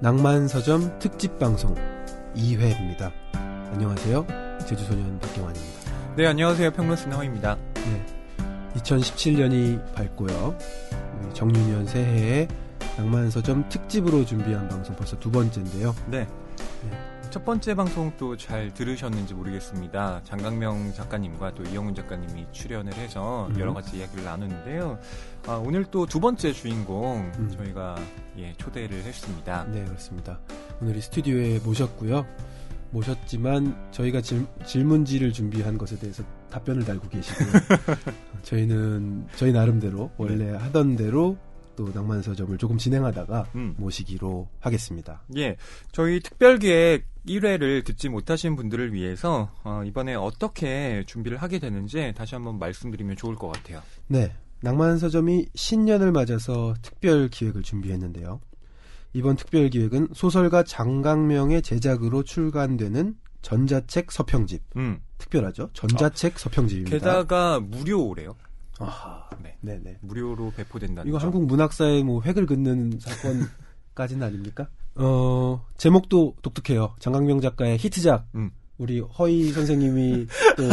낭만서점 특집방송 2회입니다. 안녕하세요. 제주소년 박경환입니다. 네, 안녕하세요. 평론 스나호입니다. 네, 2017년이 밝고요. 정유년 새해에 낭만서점 특집으로 준비한 방송 벌써 두 번째인데요. 네. 첫 번째 방송 또 잘 들으셨는지 모르겠습니다. 장강명 작가님과 또 이영훈 작가님이 출연을 해서 여러 가지 이야기를 나누는데요. 오늘 또 두 번째 주인공 저희가 초대를 했습니다. 네, 그렇습니다. 오늘 이 스튜디오에 모셨지만 저희가 질문지를 준비한 것에 대해서 답변을 달고 계시고요. 저희 나름대로 원래 하던 대로 또 낭만서점을 조금 진행하다가 모시기로 하겠습니다. 예, 저희 특별기획 1회를 듣지 못하신 분들을 위해서 이번에 어떻게 준비를 하게 되는지 다시 한번 말씀드리면 좋을 것 같아요. 네, 낭만서점이 신년을 맞아서 특별 기획을 준비했는데요. 이번 특별 기획은 소설가 장강명의 제작으로 출간되는 전자책 서평집. 특별하죠? 전자책 서평집입니다. 게다가 무료래요. 아하, 네네. 무료로 배포된다는 이거 거죠. 한국 문학사의 획을 긋는 사건까지는 아닙니까? 제목도 독특해요. 장강명 작가의 히트작. 우리 허희 선생님이 또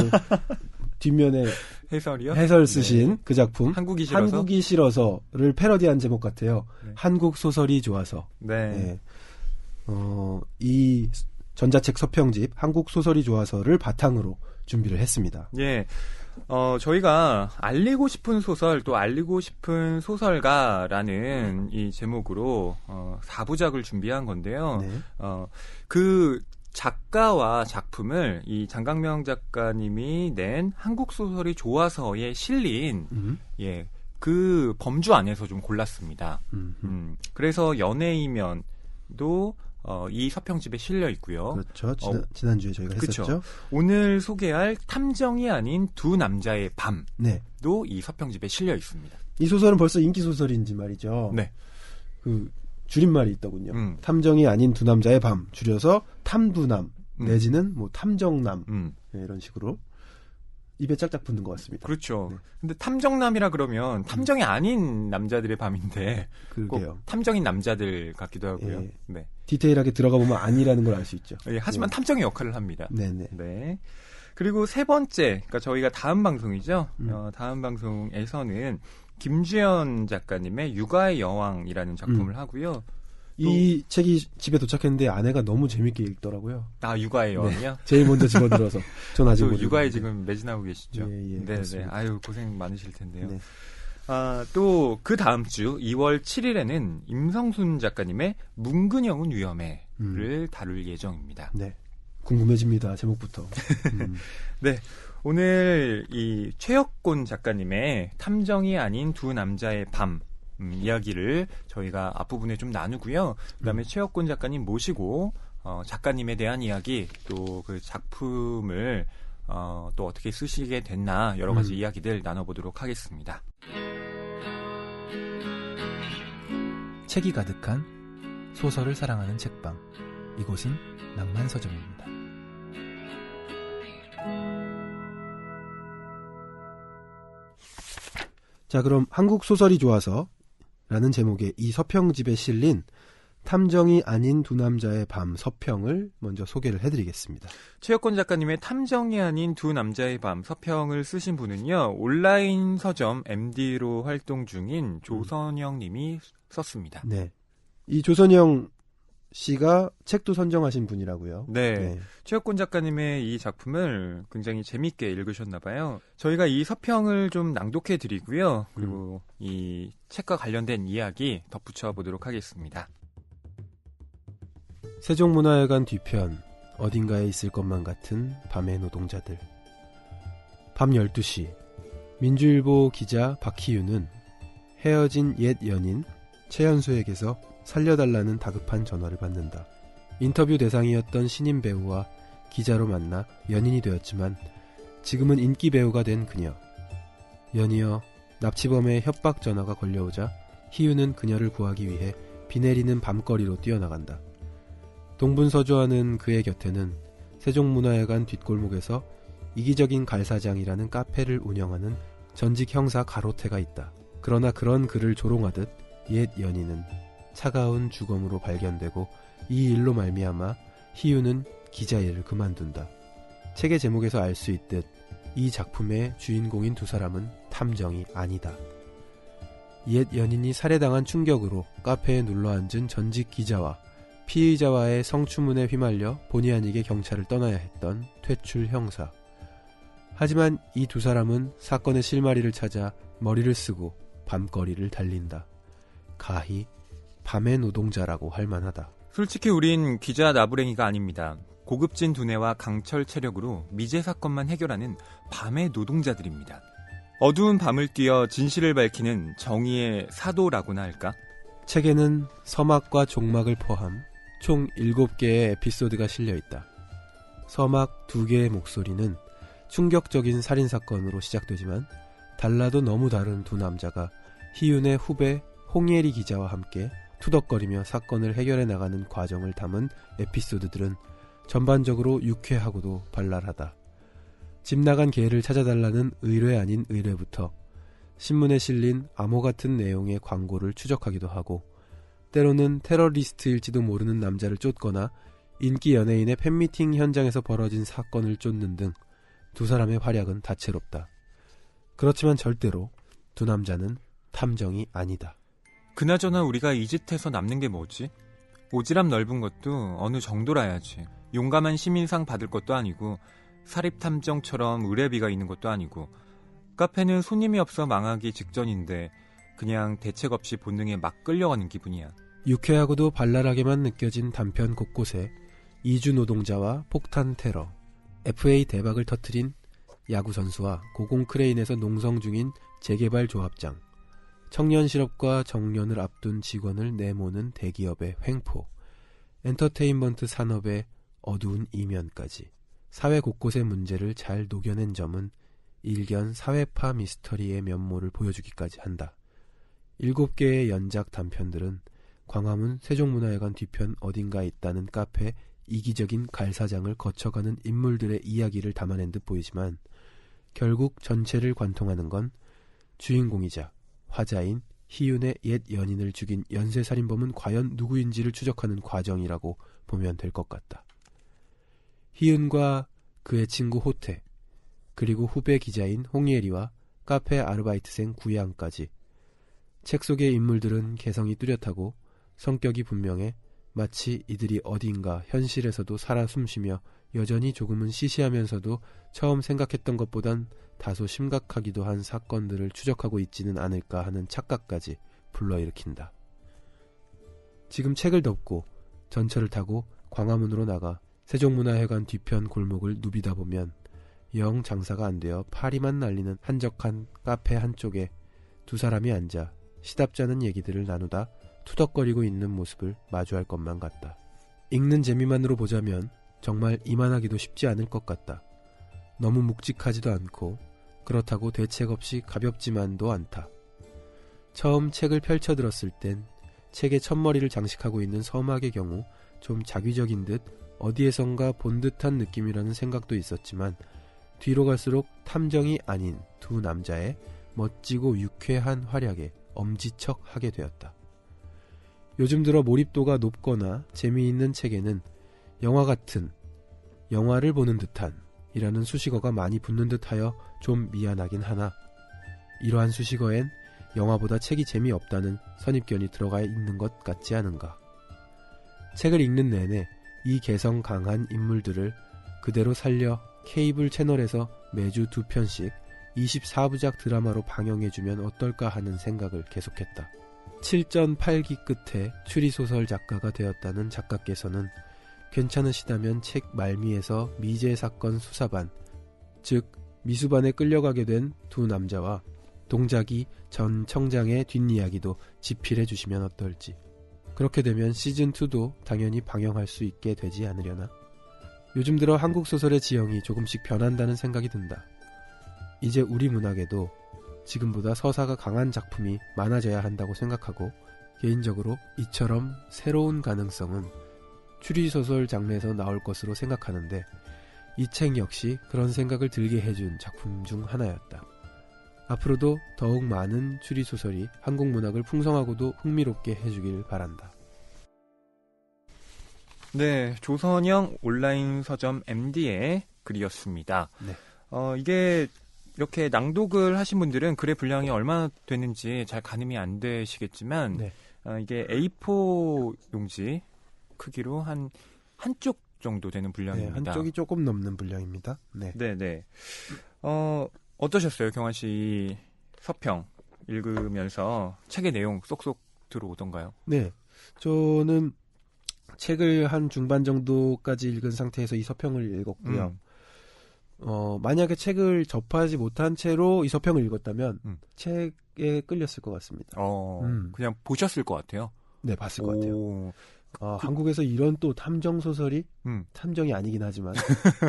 뒷면에 해설 쓰신 그 작품 한국이 싫어서를 패러디한 제목 같아요. 네. 한국 소설이 좋아서. 네. 이 전자책 서평집 한국 소설이 좋아서를 바탕으로 준비를 했습니다. 예. 저희가 알리고 싶은 소설 또 알리고 싶은 소설가라는 이 제목으로 4부작을 준비한 건데요. 네. 그 작가와 작품을 이 장강명 작가님이 낸 한국 소설이 좋아서에 실린 그 범주 안에서 좀 골랐습니다. 그래서 연애이면도 이 서평집에 실려 있고요. 그렇죠. 지난주에 저희가 했었죠. 그렇죠. 오늘 소개할 탐정이 아닌 두 남자의 밤도 이 서평집에 실려 있습니다. 이 소설은 벌써 인기 소설인지 말이죠. 네. 그 줄임말이 있더군요. 탐정이 아닌 두 남자의 밤, 줄여서 탐두남 내지는 뭐 탐정남 네, 이런 식으로 입에 짝짝 붙는 것 같습니다. 그렇죠. 네. 근데 탐정남이라 그러면 탐정이 아닌 남자들의 밤인데 꼭 탐정인 남자들 같기도 하고요. 예. 네. 디테일하게 들어가 보면 아니라는 걸 알 수 있죠. 예, 하지만 탐정의 역할을 합니다. 네네. 네. 그리고 세 번째, 그러니까 저희가 다음 방송이죠. 다음 방송에서는 김주연 작가님의 육아의 여왕이라는 작품을 하고요. 이 책이 집에 도착했는데 아내가 너무 재밌게 읽더라고요. 육아의 여왕이요? 네. 제일 먼저 집어들어서. 전 아직 못 육아에 읽었는데. 지금 매진하고 계시죠? 예, 네. 아유, 고생 많으실 텐데요. 네. 또 그 다음 주 2월 7일에는 임성순 작가님의 문근영은 위험해를 다룰 예정입니다. 네. 궁금해집니다. 제목부터. 네. 오늘 이 최혁곤 작가님의 탐정이 아닌 두 남자의 밤 이야기를 저희가 앞부분에 좀 나누고요. 그다음에 최혁곤 작가님 모시고 작가님에 대한 이야기 또 그 작품을 또 어떻게 쓰시게 됐나 여러 가지 이야기들 나눠보도록 하겠습니다. 책이 가득한 소설을 사랑하는 책방, 이곳은 낭만서점입니다. 자, 그럼 한국 소설이 좋아서 라는 제목의 이 서평집에 실린 탐정이 아닌 두 남자의 밤 서평을 먼저 소개를 해드리겠습니다. 최혁곤 작가님의 탐정이 아닌 두 남자의 밤 서평을 쓰신 분은요, 온라인 서점 MD로 활동 중인 조선영 님이 썼습니다. 네. 이 조선영 씨가 책도 선정하신 분이라고요. 네. 최혁곤 작가님의 이 작품을 굉장히 재밌게 읽으셨나 봐요. 저희가 이 서평을 좀 낭독해 드리고요. 그리고 이 책과 관련된 이야기 덧붙여 보도록 하겠습니다. 세종문화회관 뒤편 어딘가에 있을 것만 같은 밤의 노동자들. 밤 12시 민주일보 기자 박희윤은 헤어진 옛 연인 최연소에게서 살려달라는 다급한 전화를 받는다. 인터뷰 대상이었던 신인 배우와 기자로 만나 연인이 되었지만 지금은 인기 배우가 된 그녀. 연이어 납치범의 협박 전화가 걸려오자 희유는 그녀를 구하기 위해 비 내리는 밤거리로 뛰어나간다. 동분서주하는 그의 곁에는 세종문화회관 뒷골목에서 이기적인 갈사장이라는 카페를 운영하는 전직 형사 가로태가 있다. 그러나 그런 그를 조롱하듯 옛 연인은 차가운 주검으로 발견되고 이 일로 말미암아 희유는 기자 일을 그만둔다. 책의 제목에서 알 수 있듯 이 작품의 주인공인 두 사람은 탐정이 아니다. 옛 연인이 살해당한 충격으로 카페에 눌러앉은 전직 기자와 피의자와의 성추문에 휘말려 본의 아니게 경찰을 떠나야 했던 퇴출 형사. 하지만 이 두 사람은 사건의 실마리를 찾아 머리를 쓰고 밤거리를 달린다. 가히 밤의 노동자라고 할 만하다. 솔직히 우린 기자 나부랭이가 아닙니다. 고급진 두뇌와 강철 체력으로 미제 사건만 해결하는 밤의 노동자들입니다. 어두운 밤을 뛰어 진실을 밝히는 정의의 사도라고나 할까? 책에는 서막과 종막을 포함 총 7개의 에피소드가 실려있다. 서막 2개의 목소리는 충격적인 살인사건으로 시작되지만 달라도 너무 다른 두 남자가 희윤의 후배 홍예리 기자와 함께 투덕거리며 사건을 해결해 나가는 과정을 담은 에피소드들은 전반적으로 유쾌하고도 발랄하다. 집 나간 개를 찾아달라는 의뢰 아닌 의뢰부터 신문에 실린 암호 같은 내용의 광고를 추적하기도 하고 때로는 테러리스트일지도 모르는 남자를 쫓거나 인기 연예인의 팬미팅 현장에서 벌어진 사건을 쫓는 등 두 사람의 활약은 다채롭다. 그렇지만 절대로 두 남자는 탐정이 아니다. 그나저나 우리가 이 짓에서 남는 게 뭐지? 오지랖 넓은 것도 어느 정도라야지. 용감한 시민상 받을 것도 아니고 사립탐정처럼 의뢰비가 있는 것도 아니고 카페는 손님이 없어 망하기 직전인데 그냥 대책 없이 본능에 막 끌려가는 기분이야. 유쾌하고도 발랄하게만 느껴진 단편 곳곳에 이주 노동자와 폭탄 테러, FA 대박을 터뜨린 야구선수와 고공 크레인에서 농성 중인 재개발 조합장, 청년 실업과 정년을 앞둔 직원을 내모는 대기업의 횡포, 엔터테인먼트 산업의 어두운 이면까지 사회 곳곳의 문제를 잘 녹여낸 점은 일견 사회파 미스터리의 면모를 보여주기까지 한다. 7개의 연작 단편들은 광화문 세종문화회관 뒤편 어딘가에 있다는 카페 이기적인 갈사장을 거쳐가는 인물들의 이야기를 담아낸 듯 보이지만 결국 전체를 관통하는 건 주인공이자 화자인 희윤의 옛 연인을 죽인 연쇄살인범은 과연 누구인지를 추적하는 과정이라고 보면 될 것 같다. 희윤과 그의 친구 호태, 그리고 후배 기자인 홍예리와 카페 아르바이트생 구양까지 책 속의 인물들은 개성이 뚜렷하고 성격이 분명해 마치 이들이 어딘가 현실에서도 살아 숨쉬며 여전히 조금은 시시하면서도 처음 생각했던 것보단 다소 심각하기도 한 사건들을 추적하고 있지는 않을까 하는 착각까지 불러일으킨다. 지금 책을 덮고 전철을 타고 광화문으로 나가 세종문화회관 뒤편 골목을 누비다 보면 영 장사가 안 되어 파리만 날리는 한적한 카페 한쪽에 두 사람이 앉아 시답잖은 얘기들을 나누다 투덕거리고 있는 모습을 마주할 것만 같다. 읽는 재미만으로 보자면 정말 이만하기도 쉽지 않을 것 같다. 너무 묵직하지도 않고 그렇다고 대책 없이 가볍지만도 않다. 처음 책을 펼쳐들었을 땐 책의 첫머리를 장식하고 있는 서막의 경우 좀 자기적인 듯 어디에선가 본 듯한 느낌이라는 생각도 있었지만 뒤로 갈수록 탐정이 아닌 두 남자의 멋지고 유쾌한 활약에 엄지척하게 되었다. 요즘 들어 몰입도가 높거나 재미있는 책에는 영화 같은, 영화를 보는 듯한 이라는 수식어가 많이 붙는 듯하여 좀 미안하긴 하나 이러한 수식어엔 영화보다 책이 재미없다는 선입견이 들어가 있는 것 같지 않은가. 책을 읽는 내내 이 개성 강한 인물들을 그대로 살려 케이블 채널에서 매주 2편씩 24부작 드라마로 방영해주면 어떨까 하는 생각을 계속했다. 7전 8기 끝에 추리소설 작가가 되었다는 작가께서는 괜찮으시다면 책 말미에서 미제 사건 수사반, 즉 미수반에 끌려가게 된 두 남자와 동작이 전 청장의 뒷이야기도 집필해 주시면 어떨지. 그렇게 되면 시즌2도 당연히 방영할 수 있게 되지 않으려나? 요즘 들어 한국 소설의 지형이 조금씩 변한다는 생각이 든다. 이제 우리 문학에도 지금보다 서사가 강한 작품이 많아져야 한다고 생각하고 개인적으로 이처럼 새로운 가능성은 추리소설 장르에서 나올 것으로 생각하는데 이 책 역시 그런 생각을 들게 해준 작품 중 하나였다. 앞으로도 더욱 많은 추리소설이 한국 문학을 풍성하고도 흥미롭게 해주길 바란다. 네, 조선영 온라인 서점 MD의 글이었습니다. 네. 이게 이렇게 낭독을 하신 분들은 글의 분량이 얼마나 되는지 잘 가늠이 안 되시겠지만 네. 이게 A4 용지 크기로 한쪽 정도 되는 네, 분량입니다. 한쪽이 조금 넘는 분량입니다. 네. 네. 어떠셨어요, 경환 씨? 이 서평 읽으면서 책의 내용 쏙쏙 들어오던가요? 네. 저는 책을 한 중반 정도까지 읽은 상태에서 이 서평을 읽었고요. 만약에 책을 접하지 못한 채로 이 서평을 읽었다면 책에 끌렸을 것 같습니다. 그냥 보셨을 것 같아요. 네, 봤을 것 같아요. 한국에서 이런 또 탐정 소설이 탐정이 아니긴 하지만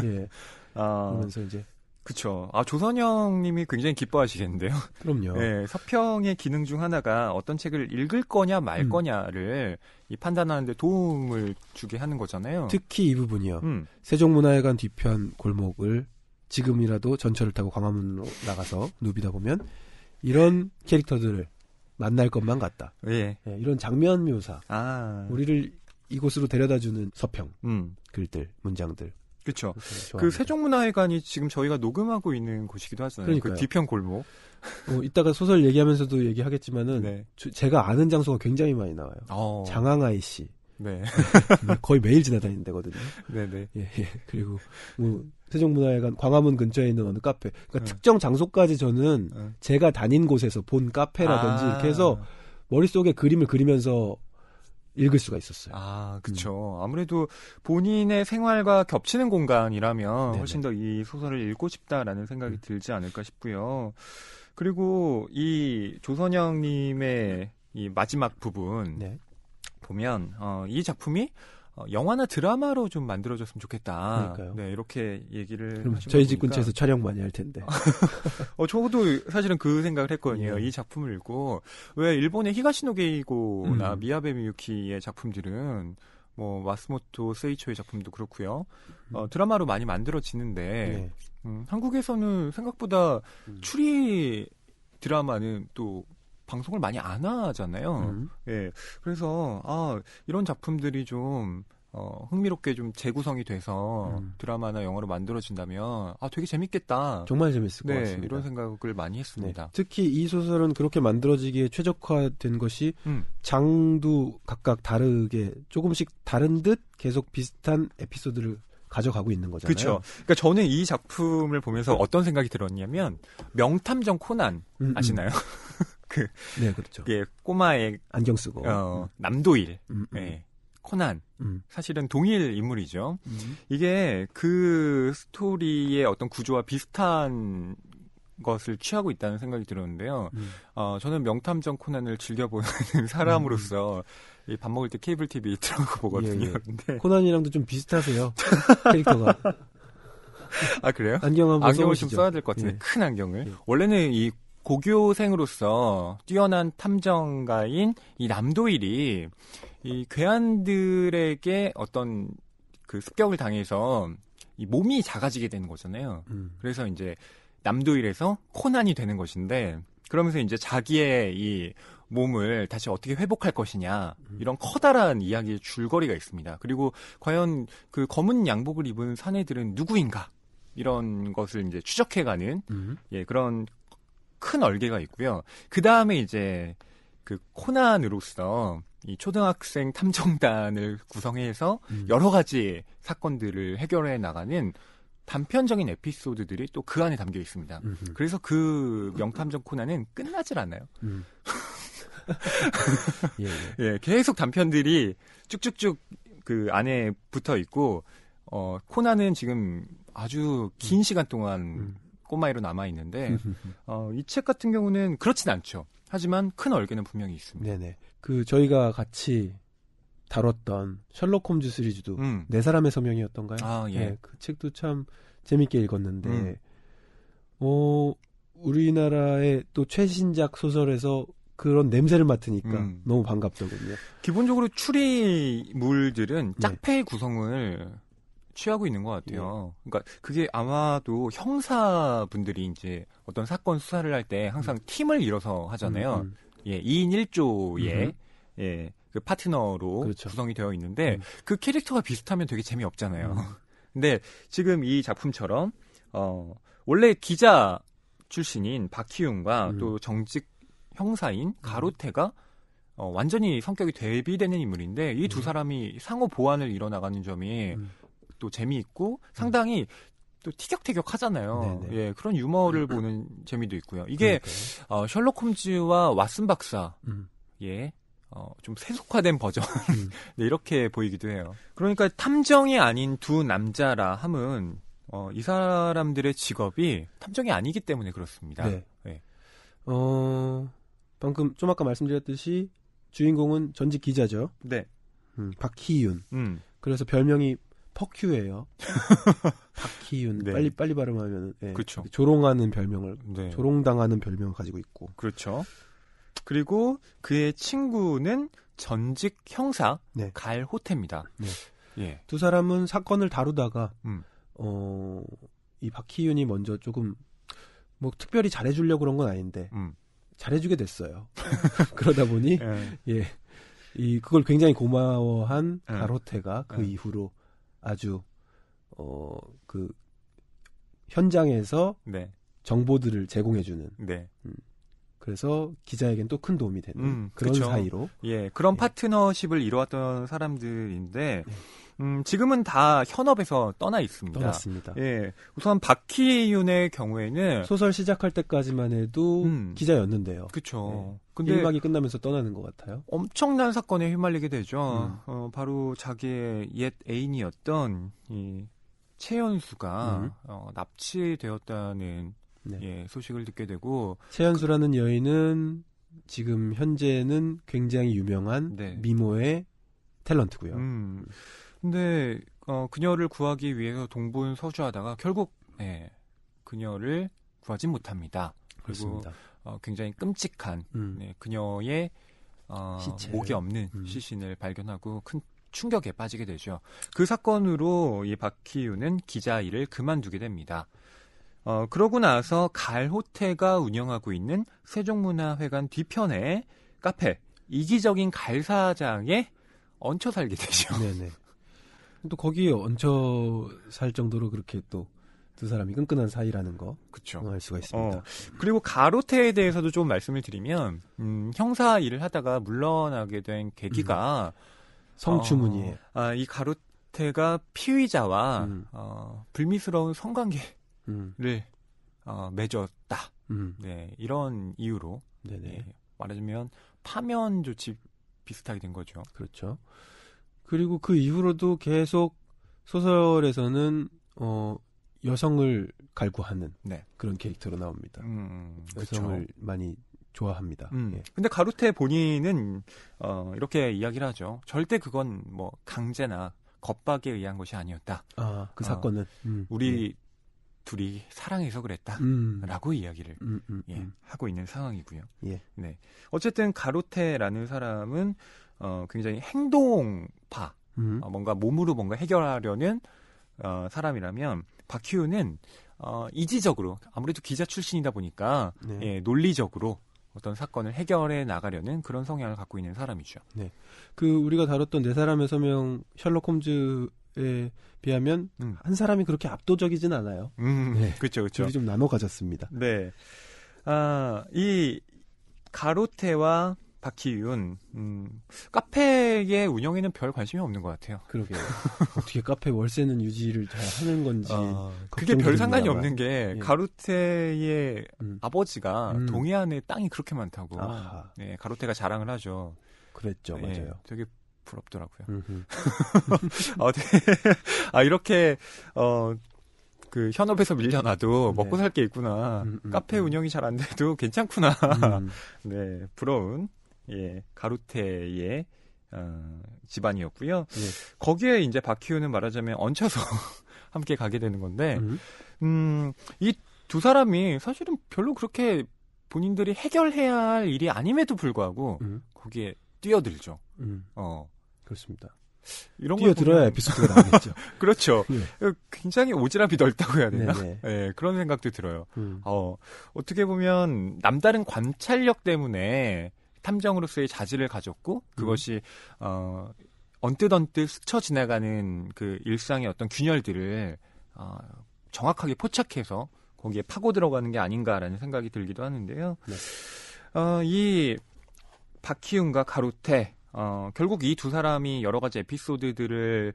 예. 그러면서 이제 그쵸. 조선영님이 굉장히 기뻐하시겠는데요. 그럼요. 네, 서평의 기능 중 하나가 어떤 책을 읽을 거냐 말 거냐를 판단하는 데 도움을 주게 하는 거잖아요. 특히 이 부분이요. 세종문화회관 뒤편 골목을 지금이라도 전철을 타고 광화문으로 나가서 누비다 보면 이런 캐릭터들을 만날 것만 같다. 예. 네, 이런 장면 묘사. 우리를 이곳으로 데려다주는 서평, 글들, 문장들. 그렇죠. 그 세종문화회관이 지금 저희가 녹음하고 있는 곳이기도 하잖아요. 그러니까요. 그 뒤편 골목. 이따가 소설 얘기하면서도 얘기하겠지만은 네. 제가 아는 장소가 굉장히 많이 나와요. 장항아이 씨. 네. 거의 매일 지나다니는 데거든요. 네네. 예. 그리고 세종문화회관 광화문 근처에 있는 어느 카페. 그러니까 특정 장소까지 저는 제가 다닌 곳에서 본 카페라든지 이렇게 해서 머릿속에 그림을 그리면서 읽을 수가 있었어요. 그렇죠. 아무래도 본인의 생활과 겹치는 공간이라면 네네. 훨씬 더 이 소설을 읽고 싶다라는 생각이 들지 않을까 싶고요. 그리고 이 조선영님의 이 마지막 부분 네. 보면 이 작품이 영화나 드라마로 좀 만들어졌으면 좋겠다. 그러니까요. 네, 이렇게 얘기를 그럼 하신 저희 거 집 보니까 근처에서 촬영 많이 할 텐데. 저도 사실은 그 생각을 했거든요. 이 작품을 읽고 왜 일본의 히가시노 게이고나 미야베 미유키의 작품들은 뭐 마스모토 세이초의 작품도 그렇고요. 드라마로 많이 만들어지는데 한국에서는 생각보다 추리 드라마는 또 방송을 많이 안 하잖아요. 예. 그래서 이런 작품들이 좀 흥미롭게 좀 재구성이 돼서 드라마나 영화로 만들어진다면 되게 재밌겠다. 정말 재밌을 것 같습니다. 이런 생각을 많이 했습니다. 네. 특히 이 소설은 그렇게 만들어지기에 최적화된 것이 장도 각각 다르게 조금씩 다른 듯 계속 비슷한 에피소드를 가져가고 있는 거잖아요. 그렇죠. 그러니까 저는 이 작품을 보면서 어떤 생각이 들었냐면 명탐정 코난 아시나요? 네, 그렇죠. 예, 꼬마의 안경 쓰고 남도일, 예, 코난 사실은 동일 인물이죠. 이게 그 스토리의 어떤 구조와 비슷한 것을 취하고 있다는 생각이 들었는데요. 저는 명탐정 코난을 즐겨보는 사람으로서 밥 먹을 때 케이블 TV 틀어놓고 보거든요. 예. 근데 코난이랑도 좀 비슷하세요. 캐릭터가. 그래요? 안경을 좀 써야 될 것 같은데 예. 큰 안경을. 원래는 이 고교생으로서 뛰어난 탐정가인 이 남도일이 이 괴한들에게 어떤 그 습격을 당해서 이 몸이 작아지게 되는 거잖아요. 그래서 이제 남도일에서 코난이 되는 것인데 그러면서 이제 자기의 이 몸을 다시 어떻게 회복할 것이냐 이런 커다란 이야기의 줄거리가 있습니다. 그리고 과연 그 검은 양복을 입은 사내들은 누구인가 이런 것을 이제 추적해가는 그런 큰 얼개가 있고요. 그 다음에 이제 그 코난으로서 이 초등학생 탐정단을 구성해서 여러 가지 사건들을 해결해 나가는 단편적인 에피소드들이 또 그 안에 담겨 있습니다. 그래서 그 명탐정 코난은 끝나질 않아요. 예, 계속 단편들이 쭉쭉쭉 그 안에 붙어 있고, 코난은 지금 아주 긴 시간 동안 꼬마이로 남아 있는데, 이 책 같은 경우는 그렇진 않죠. 하지만 큰 얼개는 분명히 있습니다. 네네. 그 저희가 같이 다뤘던 셜록 홈즈 시리즈도 네 사람의 서명이었던가요? 예. 네, 그 책도 참 재밌게 읽었는데, 우리나라의 또 최신작 소설에서 그런 냄새를 맡으니까 너무 반갑더군요. 기본적으로 추리물들은 짝패의 구성을 취하고 있는 것 같아요. 그러니까 그게 아마도 형사분들이 이제 어떤 사건 수사를 할 때 항상 팀을 이뤄서 하잖아요. 예, 2인 1조의 예, 그 파트너로 그렇죠. 구성이 되어 있는데 그 캐릭터가 비슷하면 되게 재미없잖아요. 근데 지금 이 작품처럼 원래 기자 출신인 박희윤과 또 정직 형사인 가로태가 완전히 성격이 대비되는 인물인데 이 두 사람이 상호 보완을 이뤄나가는 점이 또 재미있고 상당히 또 티격태격하잖아요. 네네. 예, 그런 유머를 보는 재미도 있고요. 이게 셜록 홈즈와 왓슨 박사 예, 좀 세속화된 버전 네, 이렇게 보이기도 해요. 그러니까 탐정이 아닌 두 남자라 함은 이 사람들의 직업이 탐정이 아니기 때문에 그렇습니다. 네. 네. 방금 좀 아까 말씀드렸듯이 주인공은 전직 기자죠. 네. 박희윤. 그래서 별명이 퍽큐예요. 박희윤. 네. 빨리 발음하면 예. 그렇죠. 조롱하는 별명을 네. 조롱당하는 별명을 가지고 있고. 그렇죠. 그리고 그의 친구는 전직 형사 네. 갈호태입니다. 네. 예. 두 사람은 사건을 다루다가 이 박희윤이 먼저 조금 뭐 특별히 잘해주려고 그런 건 아닌데 잘해주게 됐어요. 그러다 보니 예, 그걸 굉장히 고마워한 가로태가 그 이후로 아주 그 현장에서 네. 정보들을 제공해주는. 네. 그래서 기자에겐 또 큰 도움이 되는 그런 그쵸. 사이로. 예, 그런 파트너십을 이루었던 사람들인데 지금은 다 현업에서 떠나 있습니다. 떠났습니다. 예, 우선 박희윤의 경우에는 소설 시작할 때까지만 해도 기자였는데요. 그렇죠. 네. 근데 1막이 끝나면서 떠나는 것 같아요. 엄청난 사건에 휘말리게 되죠. 바로 자기의 옛 애인이었던 이 최연수가 납치되었다는 네. 예, 소식을 듣게 되고 최연수라는 여인은 지금 현재는 굉장히 유명한 네. 미모의 탤런트고요. 근데 그녀를 구하기 위해서 동분서주하다가 결국 예, 그녀를 구하지 못합니다. 그렇습니다. 그리고 굉장히 끔찍한 네, 그녀의 목이 없는 시신을 발견하고 큰 충격에 빠지게 되죠. 그 사건으로 이 박희윤은 기자 일을 그만두게 됩니다. 그러고 나서 갈호태가 운영하고 있는 세종문화회관 뒤편에 카페 이기적인 갈 사장에 얹혀 살게 되죠. 네네. 또 거기에 얹혀 살 정도로 그렇게 또 두 사람이 끈끈한 사이라는 거 그쵸. 알 수가 있습니다. 그리고 가로태에 대해서도 좀 말씀을 드리면 형사 일을 하다가 물러나게 된 계기가 성추문이에요. 이 가로태가 피의자와 불미스러운 성관계를 맺었다. 네, 이런 이유로 네, 말하자면 파면 조치 비슷하게 된 거죠. 그렇죠. 그리고 그 이후로도 계속 소설에서는 여성을 갈구하는 네. 그런 캐릭터로 나옵니다. 여성을 그쵸. 많이 좋아합니다. 예. 근데 가루테 본인은 이렇게 이야기를 하죠. 절대 그건 뭐 강제나 겁박에 의한 것이 아니었다. 그 사건은 우리 둘이 사랑해서 그랬다. 라고 이야기를 하고 있는 상황이고요. 예. 네. 어쨌든 가로테라는 사람은 굉장히 행동파, 뭔가 몸으로 뭔가 해결하려는 사람이라면 박희윤은 이지적으로 아무래도 기자 출신이다 보니까 네. 예, 논리적으로 어떤 사건을 해결해 나가려는 그런 성향을 갖고 있는 사람이죠. 네. 그 우리가 다뤘던 네 사람의 서명 셜록 홈즈에 비하면 한 사람이 그렇게 압도적이진 않아요. 네. 그렇죠, 그렇죠. 둘이 좀 나눠 가졌습니다. 네. 이 가로테와 박희윤 카페의 운영에는 별 관심이 없는 것 같아요. 그러게요. 어떻게 카페 월세는 유지를 잘 하는 건지 그게 별 상관이 걱정됩니다만. 없는 게 예. 가로테의 아버지가 동해안에 땅이 그렇게 많다고 아하. 네, 가로테가 자랑을 하죠. 그랬죠, 예, 맞아요. 되게 부럽더라고요. 이렇게 그 현업에서 밀려나도 네. 먹고 살 게 있구나. 카페 운영이 잘 안 돼도 괜찮구나. 네, 부러운 예, 가루테의 집안이었고요. 네. 거기에 이제 박희윤은 말하자면 얹혀서 함께 가게 되는 건데, 이 두 사람이 사실은 별로 그렇게 본인들이 해결해야 할 일이 아님에도 불구하고 거기에 뛰어들죠. 그렇습니다. 이런 뛰어들어야 보면... 에피소드가 나오겠죠. 그렇죠. 예. 굉장히 오지랖이 넓다고 해야 되나? 네네. 네, 그런 생각도 들어요. 어떻게 보면 남다른 관찰력 때문에 탐정으로서의 자질을 가졌고 그것이 언뜻 스쳐 지나가는 그 일상의 어떤 균열들을 정확하게 포착해서 거기에 파고 들어가는 게 아닌가라는 생각이 들기도 하는데요. 네. 이 박희윤과 가로태 결국 이 두 사람이 여러 가지 에피소드들을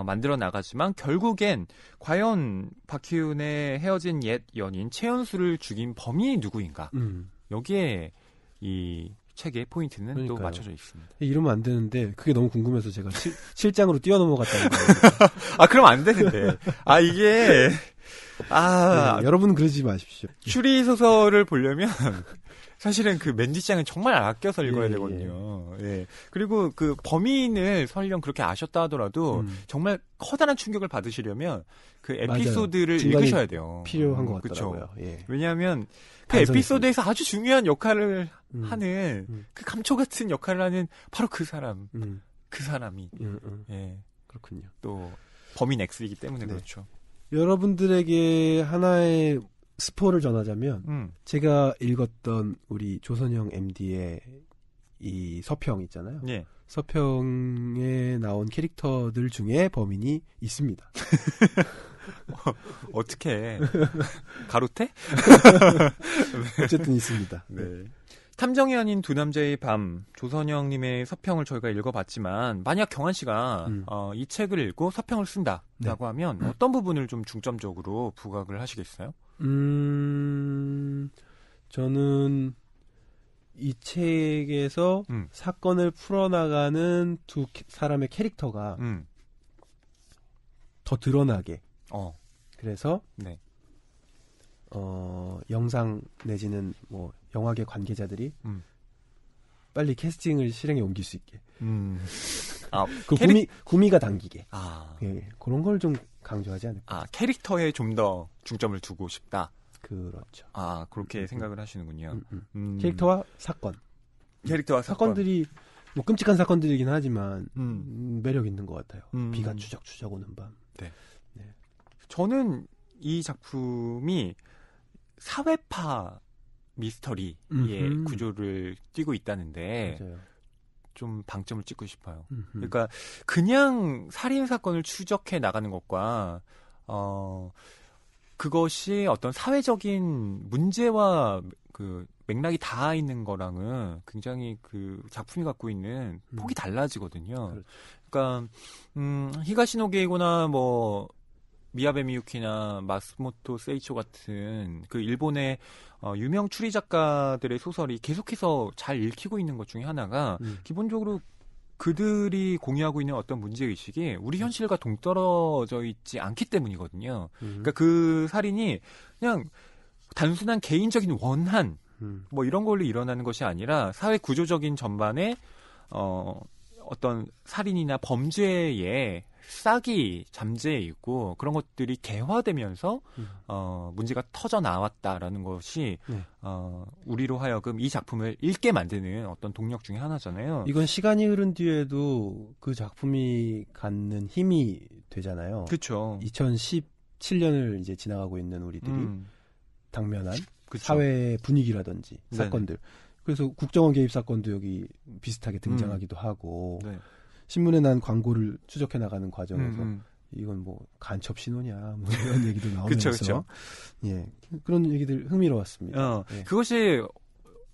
만들어 나가지만 결국엔 과연 박희윤의 헤어진 옛 연인 최연수를 죽인 범인이 누구인가? 여기에 이 책의 포인트는 그러니까요. 또 맞춰져 있습니다. 이러면 안 되는데 그게 너무 궁금해서 제가 실장으로 뛰어넘어갔다는 거예요. 그럼 안 되는데. 이게 네, 여러분은 그러지 마십시오. 추리 소설을 보려면 사실은 그 맨디장은 정말 아껴서 읽어야 되거든요. 예. 그리고 그 범인을 설령 그렇게 아셨다 하더라도 정말 커다란 충격을 받으시려면 그 에피소드를 읽으셔야 돼요. 필요한 것 같더라고요. 예. 왜냐하면 그 에피소드에서 아주 중요한 역할을 하는 그 감초 같은 역할을 하는 바로 그 사람, 그 사람이 예. 그렇군요. 또 범인 X이기 때문에 네. 그렇죠. 여러분들에게 하나의 스포를 전하자면 제가 읽었던 우리 조선영 MD의 이 서평 있잖아요. 예. 서평에 나온 캐릭터들 중에 범인이 있습니다. 어떻게 가로태? 어쨌든 있습니다. 네. 탐정이 아닌 두 남자의 밤, 조선영님의 서평을 저희가 읽어봤지만 만약 경환 씨가 이 책을 읽고 서평을 쓴다라고 하면 어떤 부분을 좀 중점적으로 부각을 하시겠어요? 저는 이 책에서 사건을 풀어나가는 두 사람의 캐릭터가 더 드러나게. 그래서 네. 영상 내지는 뭐 영화계 관계자들이 빨리 캐스팅을 실행에 옮길 수 있게. 그 구미가 당기게. 예, 그런 걸 좀 강조하지 않을까. 캐릭터에 좀 더 중점을 두고 싶다. 그렇죠. 그렇게 생각을 하시는군요. 캐릭터와 사건. 캐릭터와 사건들이 뭐 끔찍한 사건들이긴 하지만 매력 있는 것 같아요. 비가 추적추적 오는 밤. 네. 저는 이 작품이 사회파 미스터리의 구조를 띠고 있다는데 맞아요. 좀 방점을 찍고 싶어요. 그러니까 그냥 살인 사건을 추적해 나가는 것과 그것이 어떤 사회적인 문제와 그 맥락이 닿아 있는 거랑은 굉장히 그 작품이 갖고 있는 폭이 달라지거든요. 그렇죠. 그러니까 히가시노 게이고나 뭐 미야베 미유키나 마스모토 세이초 같은 그 일본의 유명 추리 작가들의 소설이 계속해서 잘 읽히고 있는 것 중에 하나가 기본적으로 그들이 공유하고 있는 어떤 문제의식이 우리 현실과 동떨어져 있지 않기 때문이거든요. 그러니까 그 살인이 그냥 단순한 개인적인 원한 뭐 이런 걸로 일어나는 것이 아니라 사회 구조적인 전반에 어떤 살인이나 범죄의 싹이 잠재해 있고 그런 것들이 개화되면서 문제가 터져 나왔다라는 것이 우리로 하여금 이 작품을 읽게 만드는 어떤 동력 중에 하나잖아요. 이건 시간이 흐른 뒤에도 그 작품이 갖는 힘이 되잖아요. 그렇죠. 2017년을 이제 지나가고 있는 우리들이 당면한 그쵸. 사회 분위기라든지 사건들. 그래서 국정원 개입 사건도 여기 비슷하게 등장하기도 하고 네. 신문에 난 광고를 추적해 나가는 과정에서 이건 뭐 간첩 신호냐 뭐 이런 얘기도 나오면서 그쵸. 예 그런 얘기들 흥미로웠습니다. 예. 그것이